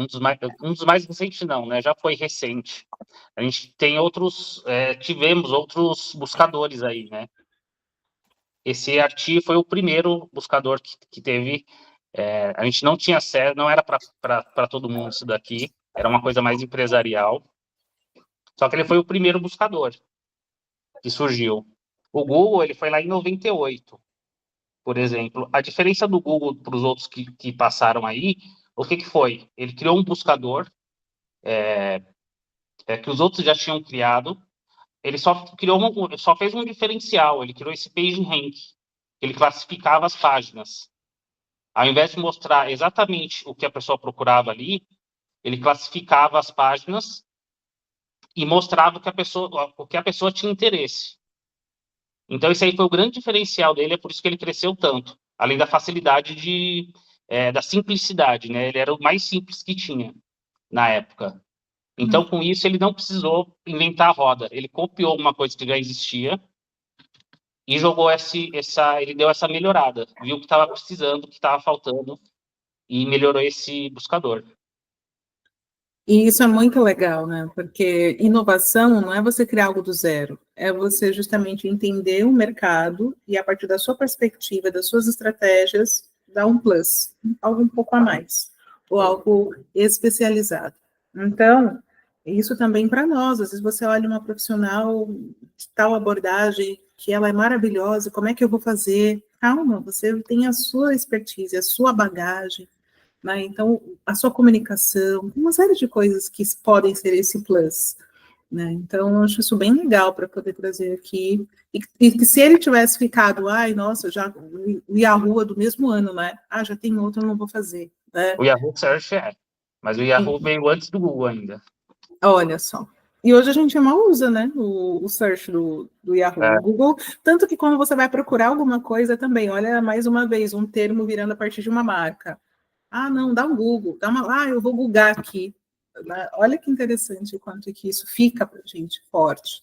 dos mais recentes, não, né? Já foi recente. A gente tem tivemos outros buscadores aí, né? Esse Arti foi o primeiro buscador que teve. A gente não tinha acesso, não era para todo mundo isso daqui, era uma coisa mais empresarial. Só que ele foi o primeiro buscador que surgiu. O Google, ele foi lá em 98, por exemplo. A diferença do Google para os outros que passaram aí, o que foi? Ele criou um buscador que os outros já tinham criado. Ele só fez um diferencial. Ele criou esse PageRank. Ele classificava as páginas. Ao invés de mostrar exatamente o que a pessoa procurava ali, ele classificava as páginas e mostrava o que a pessoa tinha interesse. Então, esse aí foi o grande diferencial dele, é por isso que ele cresceu tanto. Além da facilidade da simplicidade, né? Ele era o mais simples que tinha na época. Então, com isso, ele não precisou inventar a roda. Ele copiou uma coisa que já existia e jogou ele deu essa melhorada. Viu o que estava precisando, o que estava faltando e melhorou esse buscador. E isso é muito legal, né? Porque inovação não é você criar algo do zero, é você justamente entender o mercado e, a partir da sua perspectiva, das suas estratégias, dar um plus, algo um pouco a mais, ou algo especializado. Então, isso também para nós. Às vezes você olha uma profissional de tal abordagem, que ela é maravilhosa, como é que eu vou fazer? Calma, você tem a sua expertise, a sua bagagem, né? Então, a sua comunicação, uma série de coisas que podem ser esse plus, né? Então, eu acho isso bem legal para poder trazer aqui. E que se ele tivesse ficado, nossa, já o Yahoo é do mesmo ano, né? Já tem outro, eu não vou fazer, né? O Yahoo Search mas o Yahoo veio antes do Google ainda. Olha só. E hoje a gente mal usa, né, o search do Yahoo, o Google, tanto que quando você vai procurar alguma coisa também, olha, mais uma vez, um termo virando a partir de uma marca. Não, dá um Google, eu vou googar aqui. Olha que interessante o quanto que isso fica para a gente forte.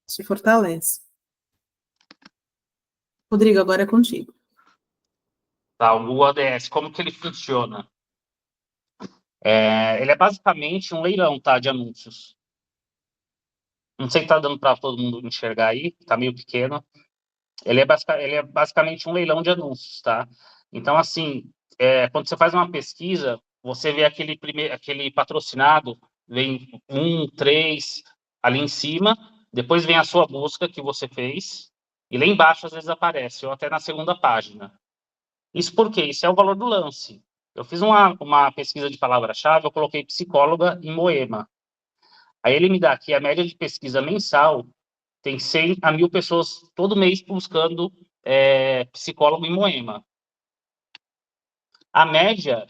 Se fortalece. Rodrigo, agora é contigo. Tá, o Google ADS, como que ele funciona? Ele é basicamente um leilão, tá, de anúncios. Não sei se tá dando para todo mundo enxergar aí, tá meio pequeno. Ele é basicamente um leilão de anúncios, tá? Então, assim, quando você faz uma pesquisa, você vê aquele patrocinado, vem 1, 3 ali em cima, depois vem a sua busca que você fez, e lá embaixo às vezes aparece, ou até na segunda página. Isso por quê? Isso é o valor do lance. Eu fiz uma pesquisa de palavra-chave, eu coloquei psicóloga em Moema. Aí ele me dá aqui a média de pesquisa mensal, tem 100 a 1.000 pessoas todo mês buscando psicólogo em Moema. A média,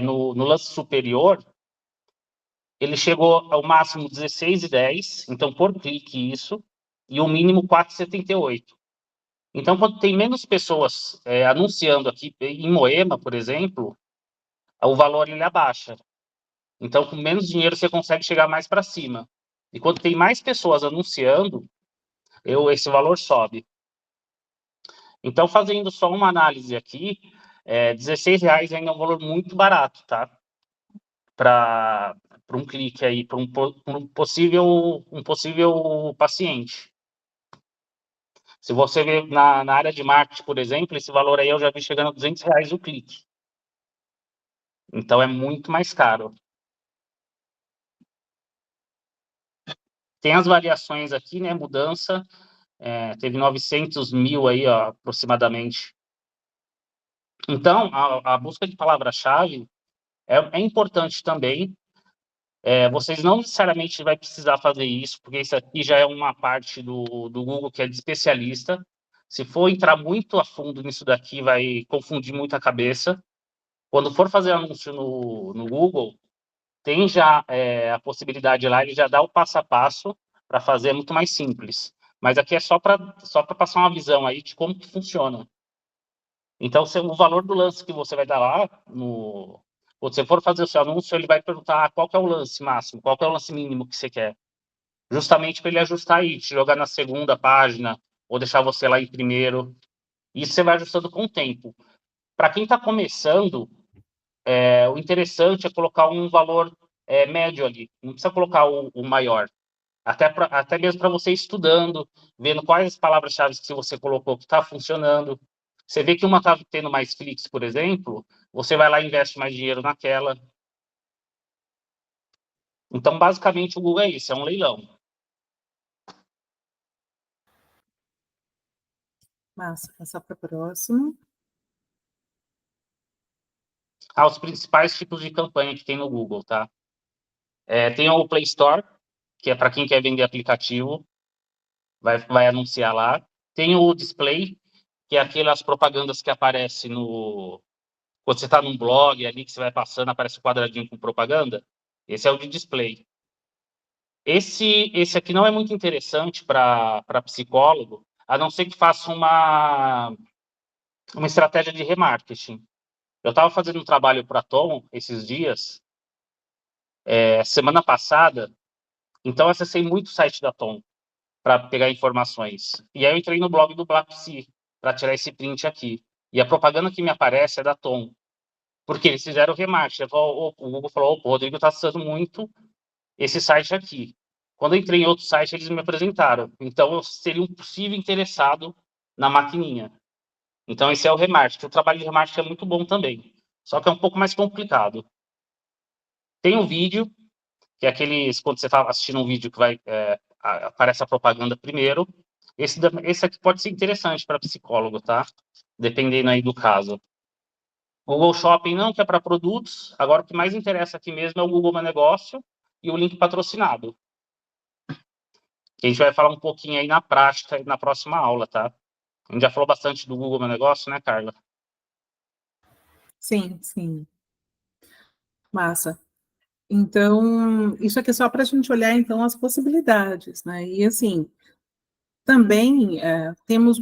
no lance superior, ele chegou ao máximo 16,10, então por clique isso, e o mínimo 4,78. Então, quando tem menos pessoas anunciando aqui em Moema, por exemplo, o valor ele abaixa. Então, com menos dinheiro, você consegue chegar mais para cima. E quando tem mais pessoas anunciando, esse valor sobe. Então, fazendo só uma análise aqui, R$16 ainda é um valor muito barato, tá? Para um clique aí, para um possível paciente. Se você ver na área de marketing, por exemplo, esse valor aí eu já vi chegando a R$200 o clique. Então, é muito mais caro. Tem as variações aqui, né? Mudança, teve 900 mil aí, ó, aproximadamente. Então, a busca de palavra-chave é importante também. Vocês não necessariamente vai precisar fazer isso, porque isso aqui já é uma parte do Google que é de especialista. Se for entrar muito a fundo nisso daqui, vai confundir muito a cabeça. Quando for fazer anúncio no Google, tem já a possibilidade lá, ele já dá o passo a passo para fazer, muito mais simples. Mas aqui é só para passar uma visão aí de como que funciona. Então, o valor do lance que você vai dar lá, quando você for fazer o seu anúncio, ele vai perguntar qual que é o lance máximo, qual que é o lance mínimo que você quer. Justamente para ele ajustar aí, te jogar na segunda página, ou deixar você lá em primeiro. Isso você vai ajustando com o tempo. Para quem está começando, o interessante é colocar um valor médio ali. Não precisa colocar o maior. Até mesmo para você ir estudando, vendo quais as palavras-chave que você colocou que está funcionando. Você vê que uma está tendo mais cliques, por exemplo, você vai lá e investe mais dinheiro naquela. Então, basicamente, o Google é isso, é um leilão. Massa, passar para a próxima. Os principais tipos de campanha que tem no Google, tá? Tem o Play Store, que é para quem quer vender aplicativo, vai anunciar lá. Tem o Display, que é aquelas propagandas que aparecem quando você está num blog ali, que você vai passando, aparece um quadradinho com propaganda. Esse é o de Display. Esse aqui não é muito interessante para psicólogo, a não ser que faça uma estratégia de remarketing. Eu estava fazendo um trabalho para a Tom esses dias, semana passada, então eu acessei muito o site da Tom para pegar informações. E aí eu entrei no blog do BlackPsi para tirar esse print aqui. E a propaganda que me aparece é da Tom, porque eles fizeram o remarketing. O Google falou, o Rodrigo está acessando muito esse site aqui. Quando eu entrei em outro site, eles me apresentaram. Então, eu seria um possível interessado na maquininha. Então, esse é o remarketing. O trabalho de remarketing é muito bom também. Só que é um pouco mais complicado. Tem um vídeo, que é aqueles... Quando você está assistindo um vídeo que aparece a propaganda primeiro. Esse aqui pode ser interessante para psicólogo, tá? Dependendo aí do caso. Google Shopping não, que é para produtos. Agora, o que mais interessa aqui mesmo é o Google Meu Negócio e o link patrocinado. Que a gente vai falar um pouquinho aí na prática, na próxima aula, tá? A gente já falou bastante do Google Meu Negócio, né, Carla? Sim, sim. Massa. Então, isso aqui é só para a gente olhar, então, as possibilidades, né? E, assim, também temos,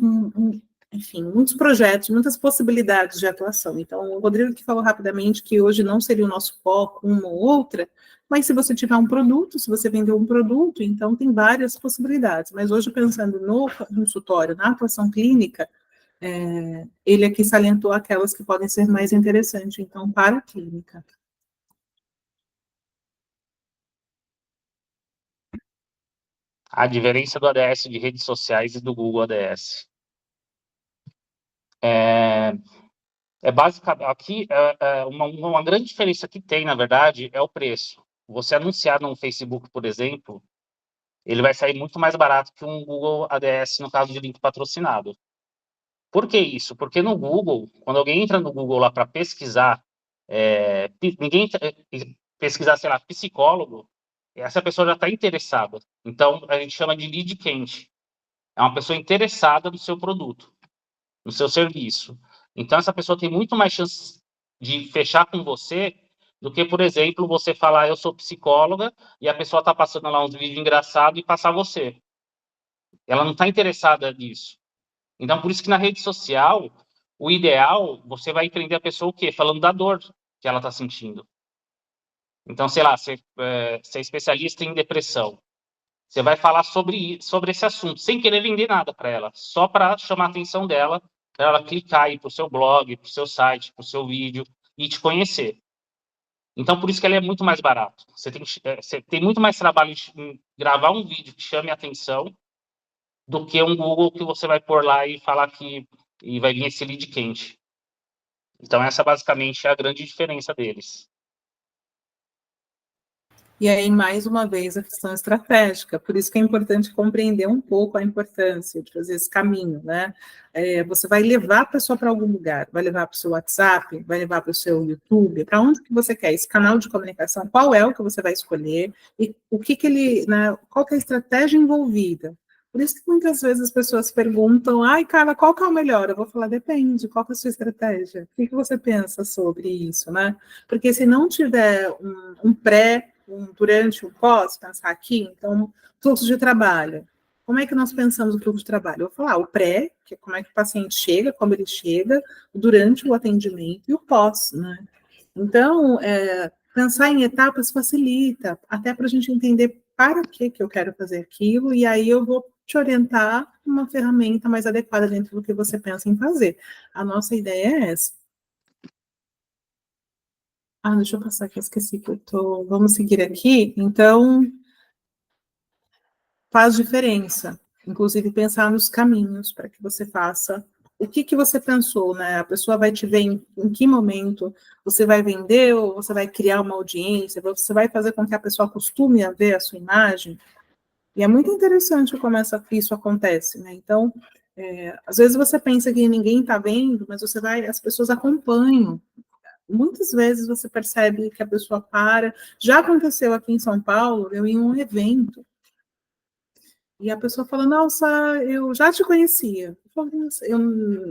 enfim, muitos projetos, muitas possibilidades de atuação. Então, o Rodrigo que falou rapidamente que hoje não seria o nosso foco, uma ou outra, mas se você tiver um produto, se você vender um produto, então tem várias possibilidades. Mas hoje, pensando no consultório, na atuação clínica, ele aqui salientou aquelas que podem ser mais interessantes, então, para a clínica. A diferença do ADS de redes sociais e do Google ADS. Basicamente, aqui, uma grande diferença que tem, na verdade, é o preço. Você anunciar no Facebook, por exemplo, ele vai sair muito mais barato que um Google ADS no caso de link patrocinado. Por que isso? Porque no Google, quando alguém entra no Google lá para pesquisar, pesquisar, sei lá, psicólogo, essa pessoa já está interessada. Então, a gente chama de lead quente. É uma pessoa interessada no seu produto, no seu serviço. Então, essa pessoa tem muito mais chance de fechar com você do que, por exemplo, você falar, eu sou psicóloga, e a pessoa está passando lá uns vídeos engraçados e passar você. Ela não está interessada nisso. Então, por isso que na rede social, o ideal, você vai entender a pessoa o quê? Falando da dor que ela está sentindo. Então, sei lá, você é especialista em depressão. Você vai falar sobre esse assunto, sem querer vender nada para ela, só para chamar a atenção dela, para ela clicar aí para o seu blog, para o seu site, para o seu vídeo e te conhecer. Então, por isso que ele é muito mais barato. Você tem muito mais trabalho em gravar um vídeo que chame a atenção do que um Google que você vai pôr lá e falar e vai vir esse lead quente. Então, essa basicamente é a grande diferença deles. E aí, mais uma vez, a questão estratégica. Por isso que é importante compreender um pouco a importância de fazer esse caminho, né? Você vai levar a pessoa para algum lugar, vai levar para o seu WhatsApp, vai levar para o seu YouTube, para onde que você quer? Esse canal de comunicação, qual é o que você vai escolher? E o que ele, né, qual que é a estratégia envolvida? Por isso que muitas vezes as pessoas perguntam, ai, Carla, qual que é o melhor? Eu vou falar, depende, qual que é a sua estratégia? O que você pensa sobre isso, né? Porque se não tiver um pré, durante, um pós, pensar aqui, então, fluxo de trabalho. Como é que nós pensamos o fluxo de trabalho? Eu vou falar o pré, que é como é que o paciente chega, como ele chega, durante o atendimento, e o pós, né? Então, pensar em etapas facilita, até para a gente entender para que eu quero fazer aquilo, e aí eu vou te orientar uma ferramenta mais adequada dentro do que você pensa em fazer. A nossa ideia é essa. Deixa eu passar aqui, eu esqueci que eu tô... Vamos seguir aqui. Então, faz diferença, inclusive pensar nos caminhos para que você faça o que você pensou, né? A pessoa vai te ver em que momento você vai vender ou você vai criar uma audiência, você vai fazer com que a pessoa acostume a ver a sua imagem. E é muito interessante como isso acontece, né? Então, às vezes você pensa que ninguém está vendo, mas as pessoas acompanham. Muitas vezes você percebe que a pessoa para. Já aconteceu aqui em São Paulo, eu em um evento, e a pessoa fala, nossa, eu já te conhecia.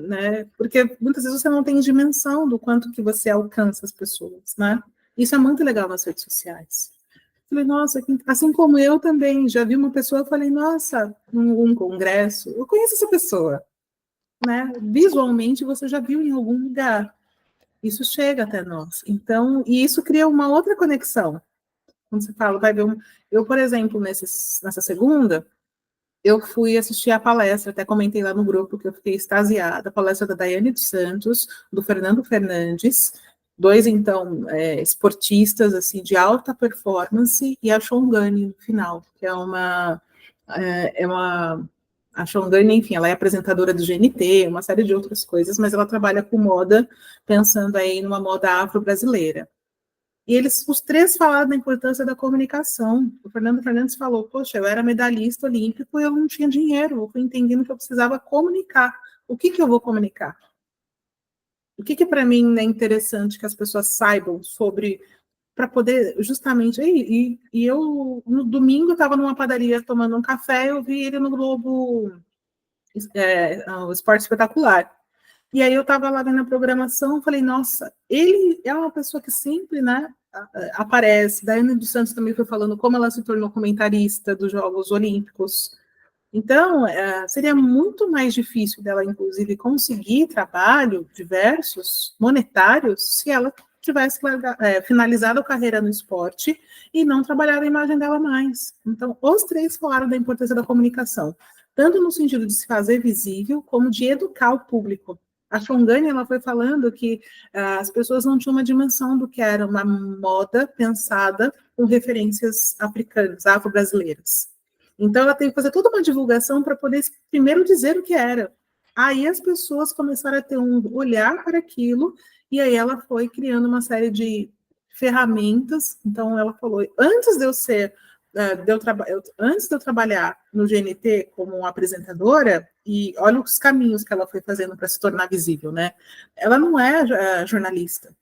Né, porque muitas vezes você não tem dimensão do quanto que você alcança as pessoas, né? Isso é muito legal nas redes sociais. Falei, nossa, assim como eu também, já vi uma pessoa, eu falei, nossa, num congresso, eu conheço essa pessoa, né? Visualmente você já viu em algum lugar. Isso chega até nós. Então, e isso cria uma outra conexão. Quando você fala, vai ver eu, por exemplo, nessa segunda, eu fui assistir a palestra, até comentei lá no grupo que eu fiquei extasiada, a palestra da Daiane dos Santos, do Fernando Fernandes, dois, então, esportistas, assim, de alta performance, e a Shongani no final, que a Shongani, enfim, ela é apresentadora do GNT, uma série de outras coisas, mas ela trabalha com moda, pensando aí numa moda afro-brasileira. E os três falaram da importância da comunicação. O Fernando Fernandes falou, poxa, eu era medalhista olímpico e eu não tinha dinheiro, eu fui entendendo que eu precisava comunicar. O que eu vou comunicar? O que para mim é interessante que as pessoas saibam sobre, para poder, justamente, e eu, no domingo, estava numa padaria tomando um café, eu vi ele no Globo, o Esporte Espetacular. E aí eu estava lá vendo a programação, falei, nossa, ele é uma pessoa que sempre, né, aparece. Daiane dos Santos também foi falando como ela se tornou comentarista dos Jogos Olímpicos. Então, seria muito mais difícil dela, inclusive, conseguir trabalho diversos, monetários, se ela tivesse finalizado a carreira no esporte e não trabalhado a imagem dela mais. Então, os três falaram da importância da comunicação, tanto no sentido de se fazer visível, como de educar o público. A Shongani, ela foi falando que as pessoas não tinham uma dimensão do que era uma moda pensada com referências africanas, afro-brasileiras. Então, ela tem que fazer toda uma divulgação para poder primeiro dizer o que era. Aí as pessoas começaram a ter um olhar para aquilo, e aí ela foi criando uma série de ferramentas. Então, ela falou, antes de eu ser, antes de eu trabalhar no GNT como apresentadora, e olha os caminhos que ela foi fazendo para se tornar visível, né? Ela não é jornalista,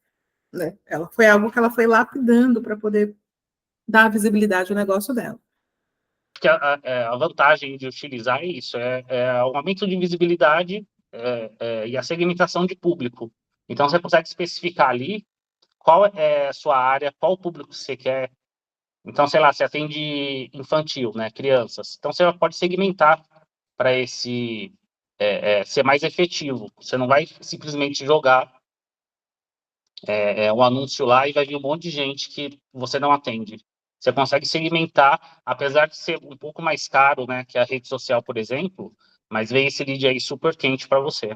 né? Ela foi algo que ela foi lapidando para poder dar visibilidade ao negócio dela. Que a vantagem de utilizar é isso, o aumento de visibilidade e a segmentação de público. Então, você consegue especificar ali qual é a sua área, qual público você quer. Então, sei lá, você atende infantil, né, crianças. Então, você pode segmentar para ser mais efetivo. Você não vai simplesmente jogar um anúncio lá e vai vir um monte de gente que você não atende. Você consegue segmentar, apesar de ser um pouco mais caro, né, que a rede social, por exemplo, mas vem esse lead aí super quente para você.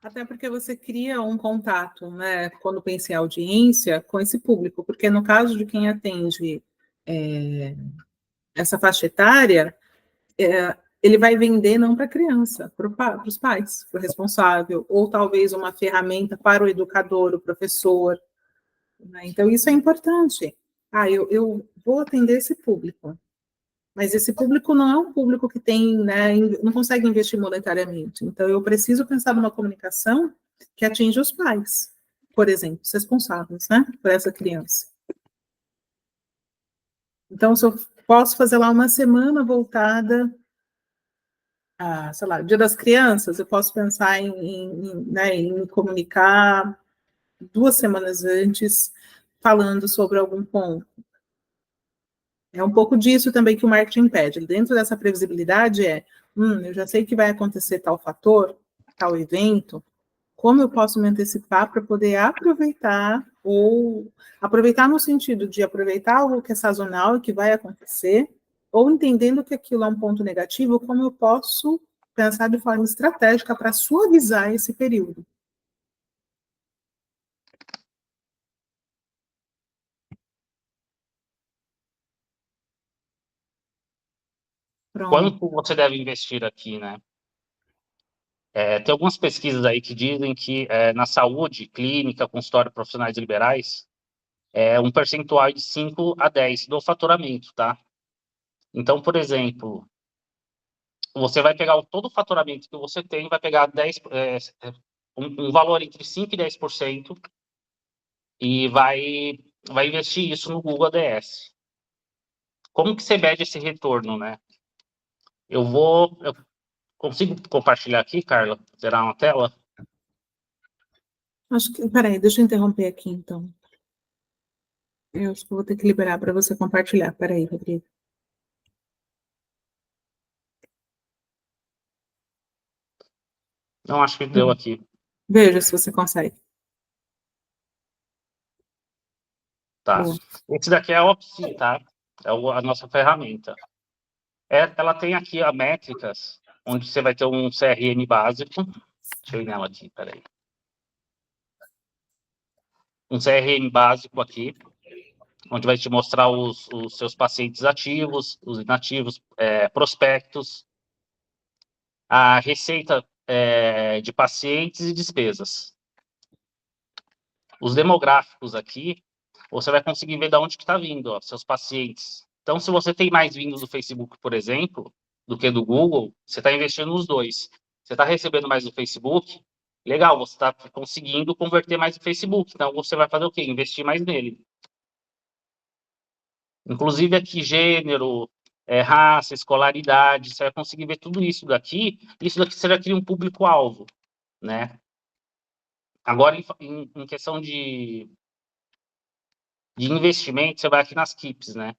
Até porque você cria um contato, né, quando pensa em audiência, com esse público, porque no caso de quem atende essa faixa etária, ele vai vender não para a criança, para os pais, para o responsável, ou talvez uma ferramenta para o educador, o professor, né? Então isso é importante. eu vou atender esse público, mas esse público não é um público que tem, né, não consegue investir monetariamente. Então, eu preciso pensar numa comunicação que atinja os pais, por exemplo, os responsáveis, né, por essa criança. Então, se eu posso fazer lá uma semana voltada a, sei lá, Dia das Crianças, eu posso pensar né, em comunicar 2 semanas antes, falando sobre algum ponto. É um pouco disso também que o marketing pede. Dentro dessa previsibilidade eu já sei que vai acontecer tal fator, tal evento, como eu posso me antecipar para poder aproveitar, ou aproveitar no sentido de aproveitar algo que é sazonal e que vai acontecer, ou entendendo que aquilo é um ponto negativo, como eu posso pensar de forma estratégica para suavizar esse período. Pronto. Quanto você deve investir aqui, né? Tem algumas pesquisas aí que dizem que na saúde, clínica, consultório, profissionais liberais, é um percentual de 5 a 10 do faturamento, tá? Então, por exemplo, você vai pegar todo o faturamento que você tem, vai pegar um valor entre 5% e 10% e vai investir isso no Google ADS. Como que você mede esse retorno, né? Eu consigo compartilhar aqui, Carla? Zerar uma tela? Acho que, peraí, deixa eu interromper aqui, então. Eu acho que vou ter que liberar para você compartilhar. Peraí, Rodrigo. Não, acho que deu aqui. Veja se você consegue. Tá. Boa. Esse daqui é a Opsi, tá? É a nossa ferramenta. Ela tem aqui as métricas, onde você vai ter um CRM básico. Deixa eu ir nela aqui, peraí. Um CRM básico aqui, onde vai te mostrar os seus pacientes ativos, os inativos, prospectos, a receita de pacientes e despesas. Os demográficos aqui, você vai conseguir ver de onde que está vindo, ó, seus pacientes. Então, se você tem mais vindo do Facebook, por exemplo, do que do Google, você está investindo nos dois. Você está recebendo mais do Facebook, legal, você está conseguindo converter mais do Facebook. Então, você vai fazer o quê? Investir mais nele. Inclusive aqui, gênero, raça, escolaridade, você vai conseguir ver tudo isso daqui. Isso daqui você já cria um público-alvo, né? Agora, em questão de investimento, você vai aqui nas KIPs, né?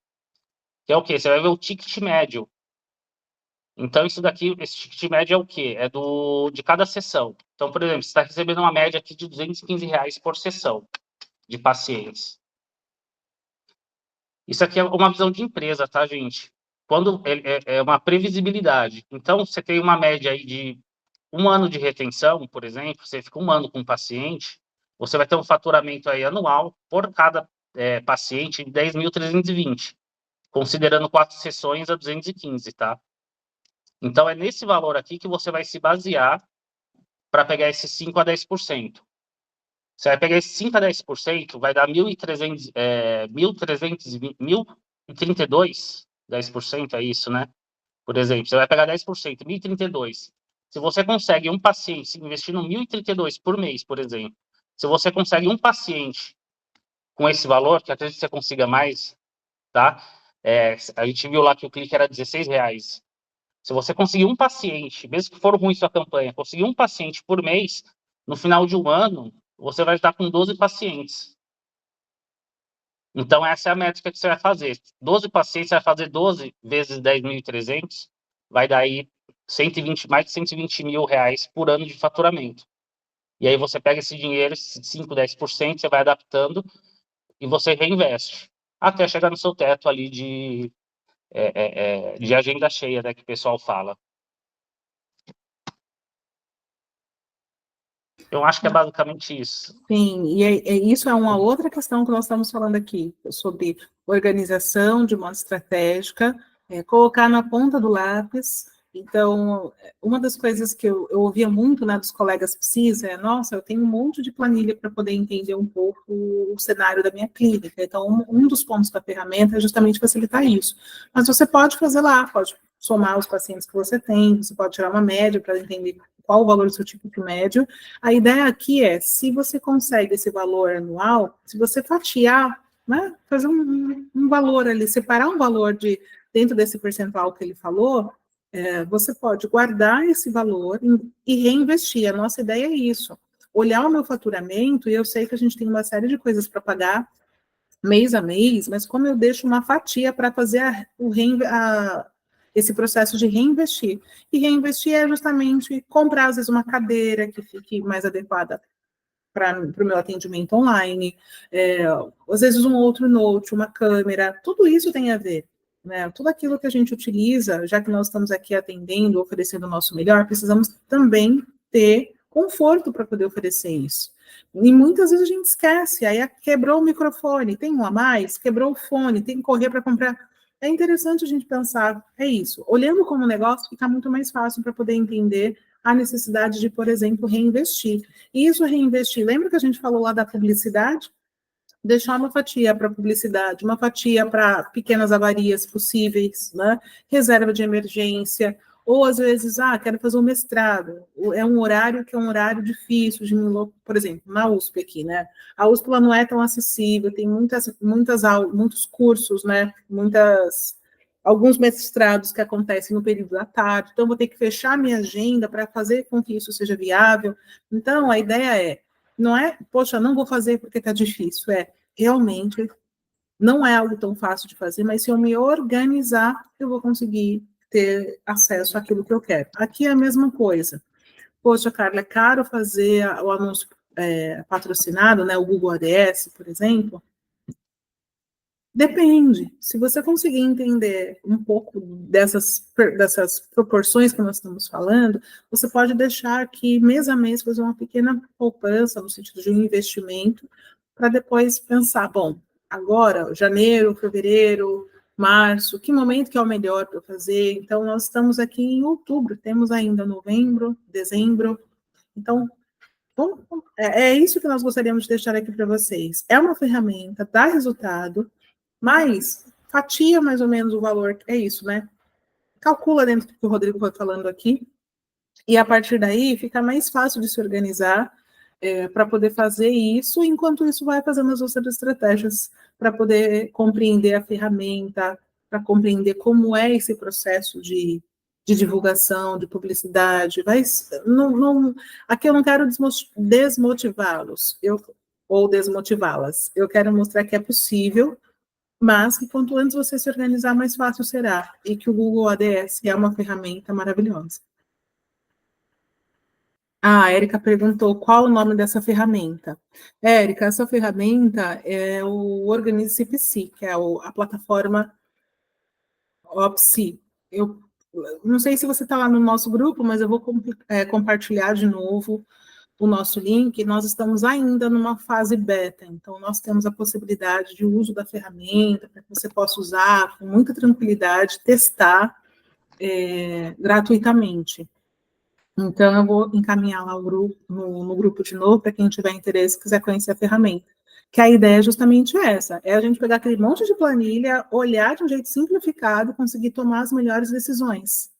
Que é o quê? Você vai ver o ticket médio. Então, isso daqui, esse ticket médio é o quê? É de cada sessão. Então, por exemplo, você está recebendo uma média aqui de R$215 por sessão de pacientes. Isso aqui é uma visão de empresa, tá, gente? Quando é uma previsibilidade. Então, você tem uma média aí de 1 ano de retenção, por exemplo, você fica 1 ano com um paciente, você vai ter um faturamento aí anual por cada paciente de 10.320, considerando 4 sessões a 215, tá? Então, é nesse valor aqui que você vai se basear para pegar esses 5 a 10%. Você vai pegar esses 5 a 10%, vai dar 1.332, 10% é isso, né? Por exemplo, você vai pegar 10%, 1.032. Se você consegue um paciente investindo 1.032 por mês, por exemplo, se você consegue um paciente com esse valor, que acredito que você consiga mais, tá? A gente viu lá que o clique era R$16. Se você conseguir um paciente, mesmo que for ruim sua campanha, conseguir um paciente por mês, no final de um ano, você vai estar com 12 pacientes. Então, essa é a métrica que você vai fazer. 12 pacientes, você vai fazer 12 vezes 10.300, vai dar aí mais de 120 mil reais por ano de faturamento. E aí você pega esse dinheiro, esses 5, 10%, você vai adaptando e você reinveste, até chegar no seu teto ali de agenda cheia, né, que o pessoal fala. Eu acho que é basicamente isso. Sim, e isso é uma outra questão que nós estamos falando aqui, sobre organização de modo estratégica, colocar na ponta do lápis Então, uma das coisas que eu ouvia muito, né, dos colegas psis é, nossa, eu tenho um monte de planilha para poder entender um pouco o cenário da minha clínica. Então, um dos pontos da ferramenta é justamente facilitar isso. Mas você pode fazer lá, pode somar os pacientes que você tem, você pode tirar uma média para entender qual o valor do seu tipo de médio. A ideia aqui é, se você consegue esse valor anual, se você fatiar, né, fazer um valor ali, separar um valor de dentro desse percentual que ele falou, você pode guardar esse valor e reinvestir. A nossa ideia é isso. Olhar o meu faturamento, e eu sei que a gente tem uma série de coisas para pagar mês a mês, mas como eu deixo uma fatia para fazer esse processo de reinvestir. E reinvestir é justamente comprar, às vezes, uma cadeira que fique mais adequada para o meu atendimento online, às vezes um outro note, uma câmera, tudo isso tem a ver. Né? Tudo aquilo que a gente utiliza, já que nós estamos aqui atendendo, oferecendo o nosso melhor, precisamos também ter conforto para poder oferecer isso. E muitas vezes a gente esquece, aí quebrou o microfone, tem um a mais, quebrou o fone, tem que correr para comprar. É interessante a gente pensar, é isso. Olhando como negócio, fica muito mais fácil para poder entender a necessidade de, por exemplo, reinvestir. E isso reinvestir, lembra que a gente falou lá da publicidade? Deixar uma fatia para publicidade, uma fatia para pequenas avarias possíveis, né? Reserva de emergência, ou às vezes, quero fazer um mestrado, é um horário que é um horário difícil de me, por exemplo, na USP aqui, né? A USP ela não é tão acessível, tem muitas aulas, muitos cursos, né? Alguns mestrados que acontecem no período da tarde, então vou ter que fechar minha agenda para fazer com que isso seja viável. Então, a ideia é, não é, poxa, não vou fazer porque está difícil, realmente não é algo tão fácil de fazer, mas se eu me organizar, eu vou conseguir ter acesso àquilo que eu quero. Aqui é a mesma coisa. Poxa, Carla, é caro fazer o anúncio patrocinado, né, o Google ADS, por exemplo. Depende. Se você conseguir entender um pouco dessas proporções que nós estamos falando, você pode deixar aqui, mês a mês, fazer uma pequena poupança, no sentido de um investimento, para depois pensar, bom, agora, janeiro, fevereiro, março, que momento que é o melhor para eu fazer? Então, nós estamos aqui em outubro, temos ainda novembro, dezembro. Então, é isso que nós gostaríamos de deixar aqui para vocês. É uma ferramenta, dá resultado, mas fatia mais ou menos o valor, é isso, né? Calcula dentro do que o Rodrigo foi falando aqui, e a partir daí fica mais fácil de se organizar para poder fazer isso, enquanto isso vai fazendo as outras estratégias para poder compreender a ferramenta, para compreender como é esse processo de divulgação, de publicidade. Aqui eu não quero desmotivá-los, ou desmotivá-las. Eu quero mostrar que é possível, mas que quanto antes você se organizar, mais fácil será. E que o Google ADS é uma ferramenta maravilhosa. A Érica perguntou qual o nome dessa ferramenta. Érica, essa ferramenta é o Organize Psi, que é a plataforma OPSI. Eu não sei se você está lá no nosso grupo, mas eu vou compartilhar de novo o nosso link. Nós estamos ainda numa fase beta, então nós temos a possibilidade de uso da ferramenta para que você possa usar com muita tranquilidade, testar gratuitamente. Então, eu vou encaminhar lá no grupo de novo, para quem tiver interesse, quiser conhecer a ferramenta. Que a ideia é justamente essa, é a gente pegar aquele monte de planilha, olhar de um jeito simplificado, conseguir tomar as melhores decisões.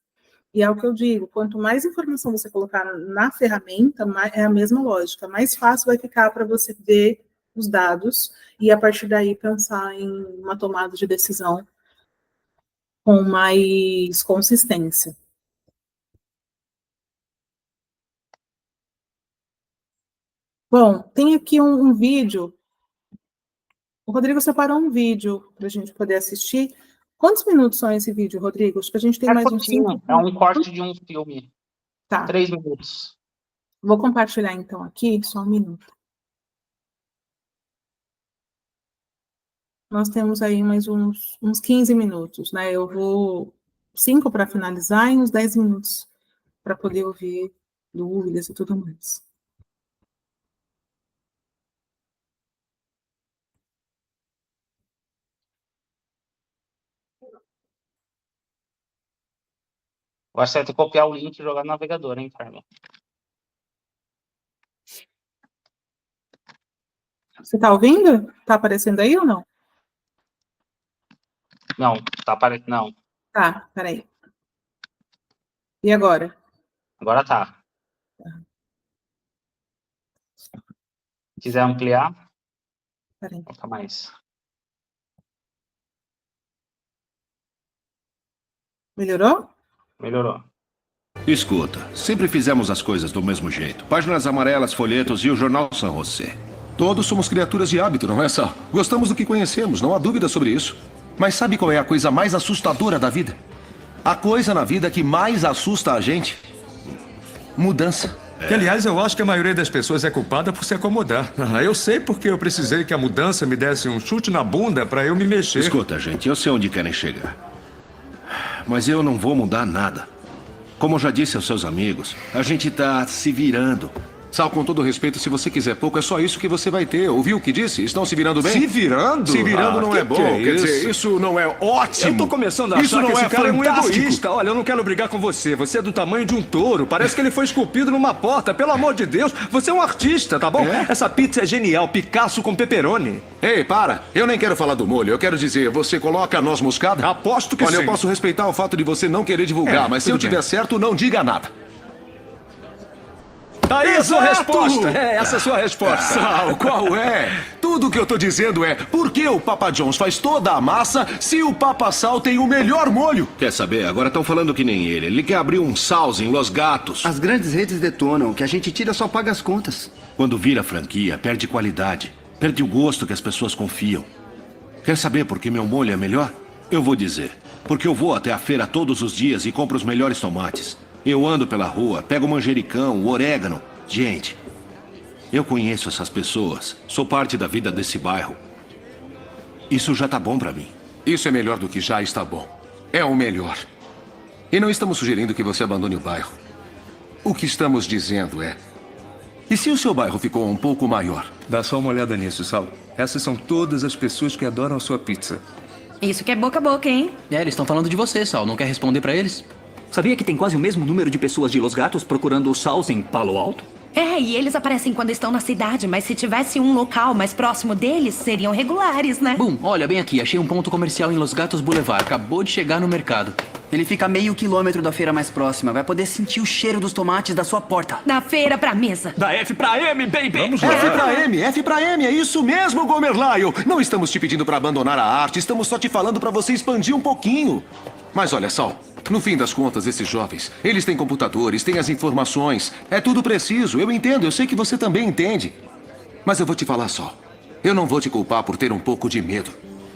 E é o que eu digo, quanto mais informação você colocar na ferramenta, é a mesma lógica, mais fácil vai ficar para você ver os dados e, a partir daí, pensar em uma tomada de decisão com mais consistência. Bom, tem aqui um vídeo. O Rodrigo separou um vídeo para a gente poder assistir. Quantos minutos são esse vídeo, Rodrigo? Acho que a gente tem mais uns 5 minutos. É um corte de um filme. Tá. 3 minutos. Vou compartilhar, então, aqui, só um minuto. Nós temos aí mais uns 15 minutos, né? Eu vou 5 para finalizar e uns 10 minutos para poder ouvir dúvidas e tudo mais. Eu acho que você vai ter que copiar o link e jogar no navegador, hein, Carla? Você tá ouvindo? Tá aparecendo aí ou não? Não, tá aparecendo. Não, Tá, peraí. E agora? agora tá. Se quiser ampliar, Peraí. coloca mais. Melhorou? Melhorou. Escuta, sempre fizemos as coisas do mesmo jeito. Páginas amarelas, folhetos e o jornal San José. Todos somos criaturas de hábito, não é, Sal? Gostamos do que conhecemos, não há dúvida sobre isso. Mas sabe qual é a coisa mais assustadora da vida? A coisa na vida que mais assusta a gente? Mudança. Que, aliás, eu acho que a maioria das pessoas é culpada por se acomodar. Eu sei porque eu precisei que a mudança me desse um chute na bunda para eu me mexer. Escuta, gente, eu sei onde querem chegar. Mas eu não vou mudar nada. Como eu já disse aos seus amigos, a gente tá se virando. Sal, com todo respeito, se você quiser pouco, é só isso que você vai ter. Ouviu o que disse? Estão se virando bem? Se virando? Se virando não que é bom. Quer Dizer, isso não é ótimo. Eu tô começando a isso achar não que esse é cara fantástico. é um egoísta. Olha, eu não quero brigar com você. Você é do tamanho de um touro. Parece que ele foi esculpido numa porta. Pelo amor de Deus, você é um artista, tá bom? É? Essa pizza é genial. Picasso com pepperoni. Ei, para. Eu nem quero falar do molho. Eu quero dizer, você coloca noz moscada? Aposto que Olha, sim. eu posso respeitar o fato de você não querer divulgar, mas se eu tudo bem. tiver certo, não diga nada. Tá aí a sua Exato! resposta. Essa é a sua resposta. Sal, qual é? Tudo que eu tô dizendo é, por que o Papa John's faz toda a massa se o Papa Sal tem o melhor molho? Quer saber? Agora estão falando que nem ele. Ele quer abrir um Sal's em Los Gatos. As grandes redes detonam. O que a gente tira só paga as contas. Quando vira franquia, perde qualidade. Perde o gosto que as pessoas confiam. Quer saber por que meu molho é melhor? Eu vou dizer. Porque eu vou até a feira todos os dias e compro os melhores tomates. Eu ando pela rua, pego o manjericão, o orégano. Gente, eu conheço essas pessoas. Sou parte da vida desse bairro. Isso já tá bom pra mim. Isso é melhor do que já está bom. É o melhor. E não estamos sugerindo que você abandone o bairro. O que estamos dizendo é... E se o seu bairro ficou um pouco maior? Dá só uma olhada nisso, Sal. Essas são todas as pessoas que adoram a sua pizza. Isso que é boca a boca, hein? Eles estão falando de você, Sal. Não quer responder pra eles? Sabia que tem quase o mesmo número de pessoas de Los Gatos procurando o Sal's em Palo Alto? E eles aparecem quando estão na cidade, mas se tivesse um local mais próximo deles, seriam regulares, né? Bum, olha bem aqui. Achei um ponto comercial em Los Gatos Boulevard. Acabou de chegar no mercado. Ele fica a meio quilômetro da feira mais próxima. Vai poder sentir o cheiro dos tomates da sua porta. Da feira pra mesa. Da F pra M, baby! Vamos lá. F pra M, é isso mesmo, Gomer Lyle. Não estamos te pedindo pra abandonar a arte, estamos só te falando pra você expandir um pouquinho. Mas olha, Sal, no fim das contas, esses jovens, eles têm computadores, têm as informações. É tudo preciso, eu entendo, eu sei que você também entende. Mas eu vou te falar só. Eu não vou te culpar por ter um pouco de medo.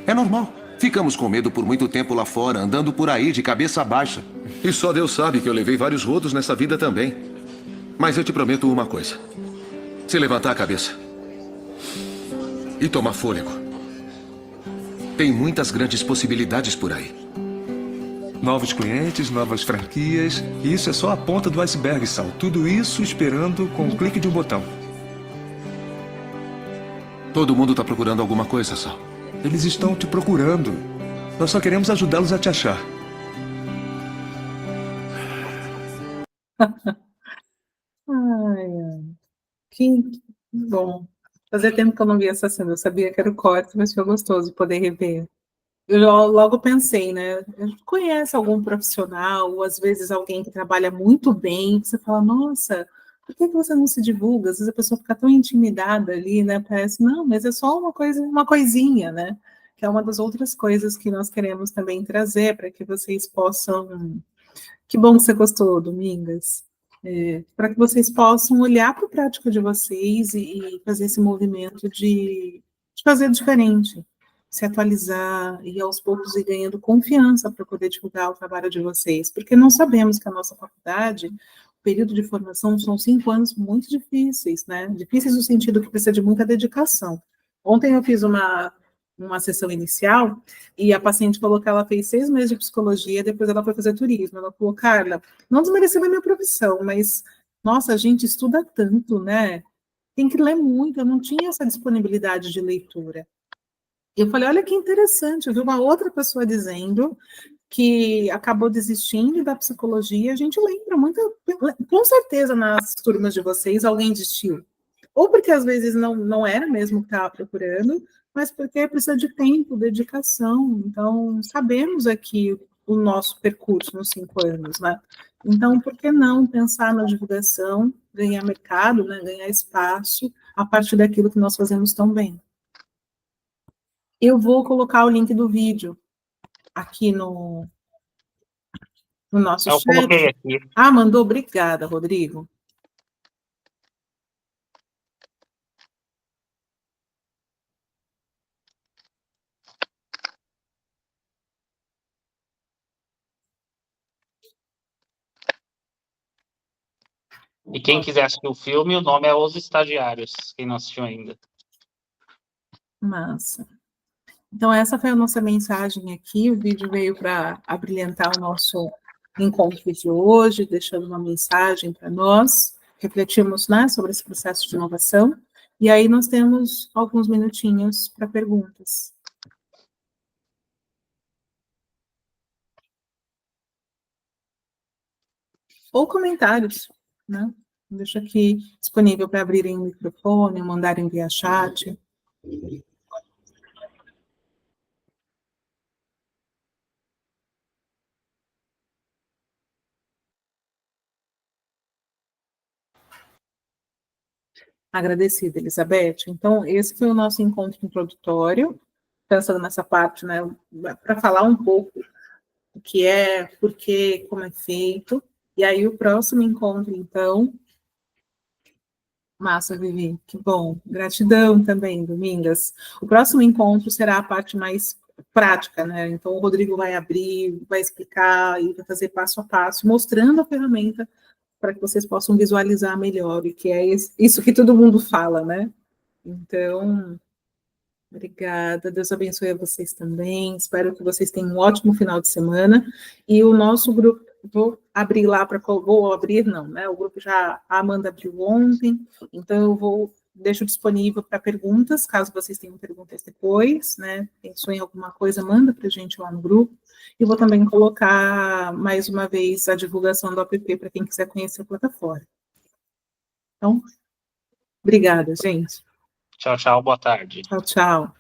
É normal. Ficamos com medo por muito tempo lá fora, andando por aí de cabeça baixa. E só Deus sabe que eu levei vários rodos nessa vida também. Mas eu te prometo uma coisa. Se levantar a cabeça e tomar fôlego, tem muitas grandes possibilidades por aí. Novos clientes, novas franquias. E isso é só a ponta do iceberg, Sal. Tudo isso esperando com um clique de um botão. Todo mundo tá procurando alguma coisa, Sal. Eles estão te procurando. Nós só queremos ajudá-los a te achar. Que bom. Fazia tempo que eu não via essa cena. Eu sabia que era o corte, mas foi gostoso poder rever. Eu logo pensei, né? A gente conhece algum profissional, ou às vezes alguém que trabalha muito bem, que você fala, nossa, por que você não se divulga? Às vezes a pessoa fica tão intimidada ali, né? Parece, não, mas é só uma coisa, uma coisinha, né? Que é uma das outras coisas que nós queremos também trazer para que vocês possam. Que bom que você gostou, Domingas. Para que vocês possam olhar para a prática de vocês e fazer esse movimento de fazer diferente, se atualizar e aos poucos ir ganhando confiança para poder divulgar o trabalho de vocês, porque não sabemos que a nossa faculdade, o período de formação são 5 anos muito difíceis, né? Difíceis no sentido que precisa de muita dedicação. Ontem eu fiz uma sessão inicial, e a paciente falou que ela fez 6 meses de psicologia, depois ela foi fazer turismo. Ela falou, Carla, não desmerecendo a minha profissão, mas, nossa, a gente estuda tanto, né? Tem que ler muito, eu não tinha essa disponibilidade de leitura. Eu falei, olha que interessante, eu vi uma outra pessoa dizendo que acabou desistindo da psicologia, a gente lembra muito, com certeza nas turmas de vocês alguém desistiu. Ou porque às vezes não era mesmo o que estava procurando, mas porque precisa de tempo, dedicação. Então, sabemos aqui o nosso percurso nos 5 anos, né? Então, por que não pensar na divulgação, ganhar mercado, né, ganhar espaço, a partir daquilo que nós fazemos tão bem? Eu vou colocar o link do vídeo aqui no nosso Eu coloquei chat. aqui. Ah, mandou? Obrigada, Rodrigo. E quem quiser assistir o filme, o nome é Os Estagiários, quem não assistiu ainda. Massa. Então, essa foi a nossa mensagem aqui. O vídeo veio para abrilhantar o nosso encontro de hoje, deixando uma mensagem para nós, refletirmos, né, sobre esse processo de inovação. E aí nós temos alguns minutinhos para perguntas. Ou comentários, né? Deixo aqui disponível para abrirem o microfone, mandarem via chat. Agradecida, Elizabeth. Então, esse foi o nosso encontro introdutório, pensando nessa parte, né, para falar um pouco o que é, por quê, como é feito. E aí, o próximo encontro, então. Massa, Vivi, que bom. Gratidão também, Domingas. O próximo encontro será a parte mais prática, né? Então, o Rodrigo vai abrir, vai explicar e vai fazer passo a passo, mostrando a ferramenta para que vocês possam visualizar melhor, e que é isso que todo mundo fala, né? Então, obrigada, Deus abençoe a vocês também, espero que vocês tenham um ótimo final de semana, e o nosso grupo, vou abrir lá para, vou abrir não, né, o grupo já, a Amanda abriu ontem, então eu deixo disponível para perguntas, caso vocês tenham perguntas depois, né, pensou em alguma coisa, manda para a gente lá no grupo, e vou também colocar, mais uma vez, a divulgação do app para quem quiser conhecer a plataforma. Então, obrigada, gente. Tchau, tchau, boa tarde. Tchau, tchau.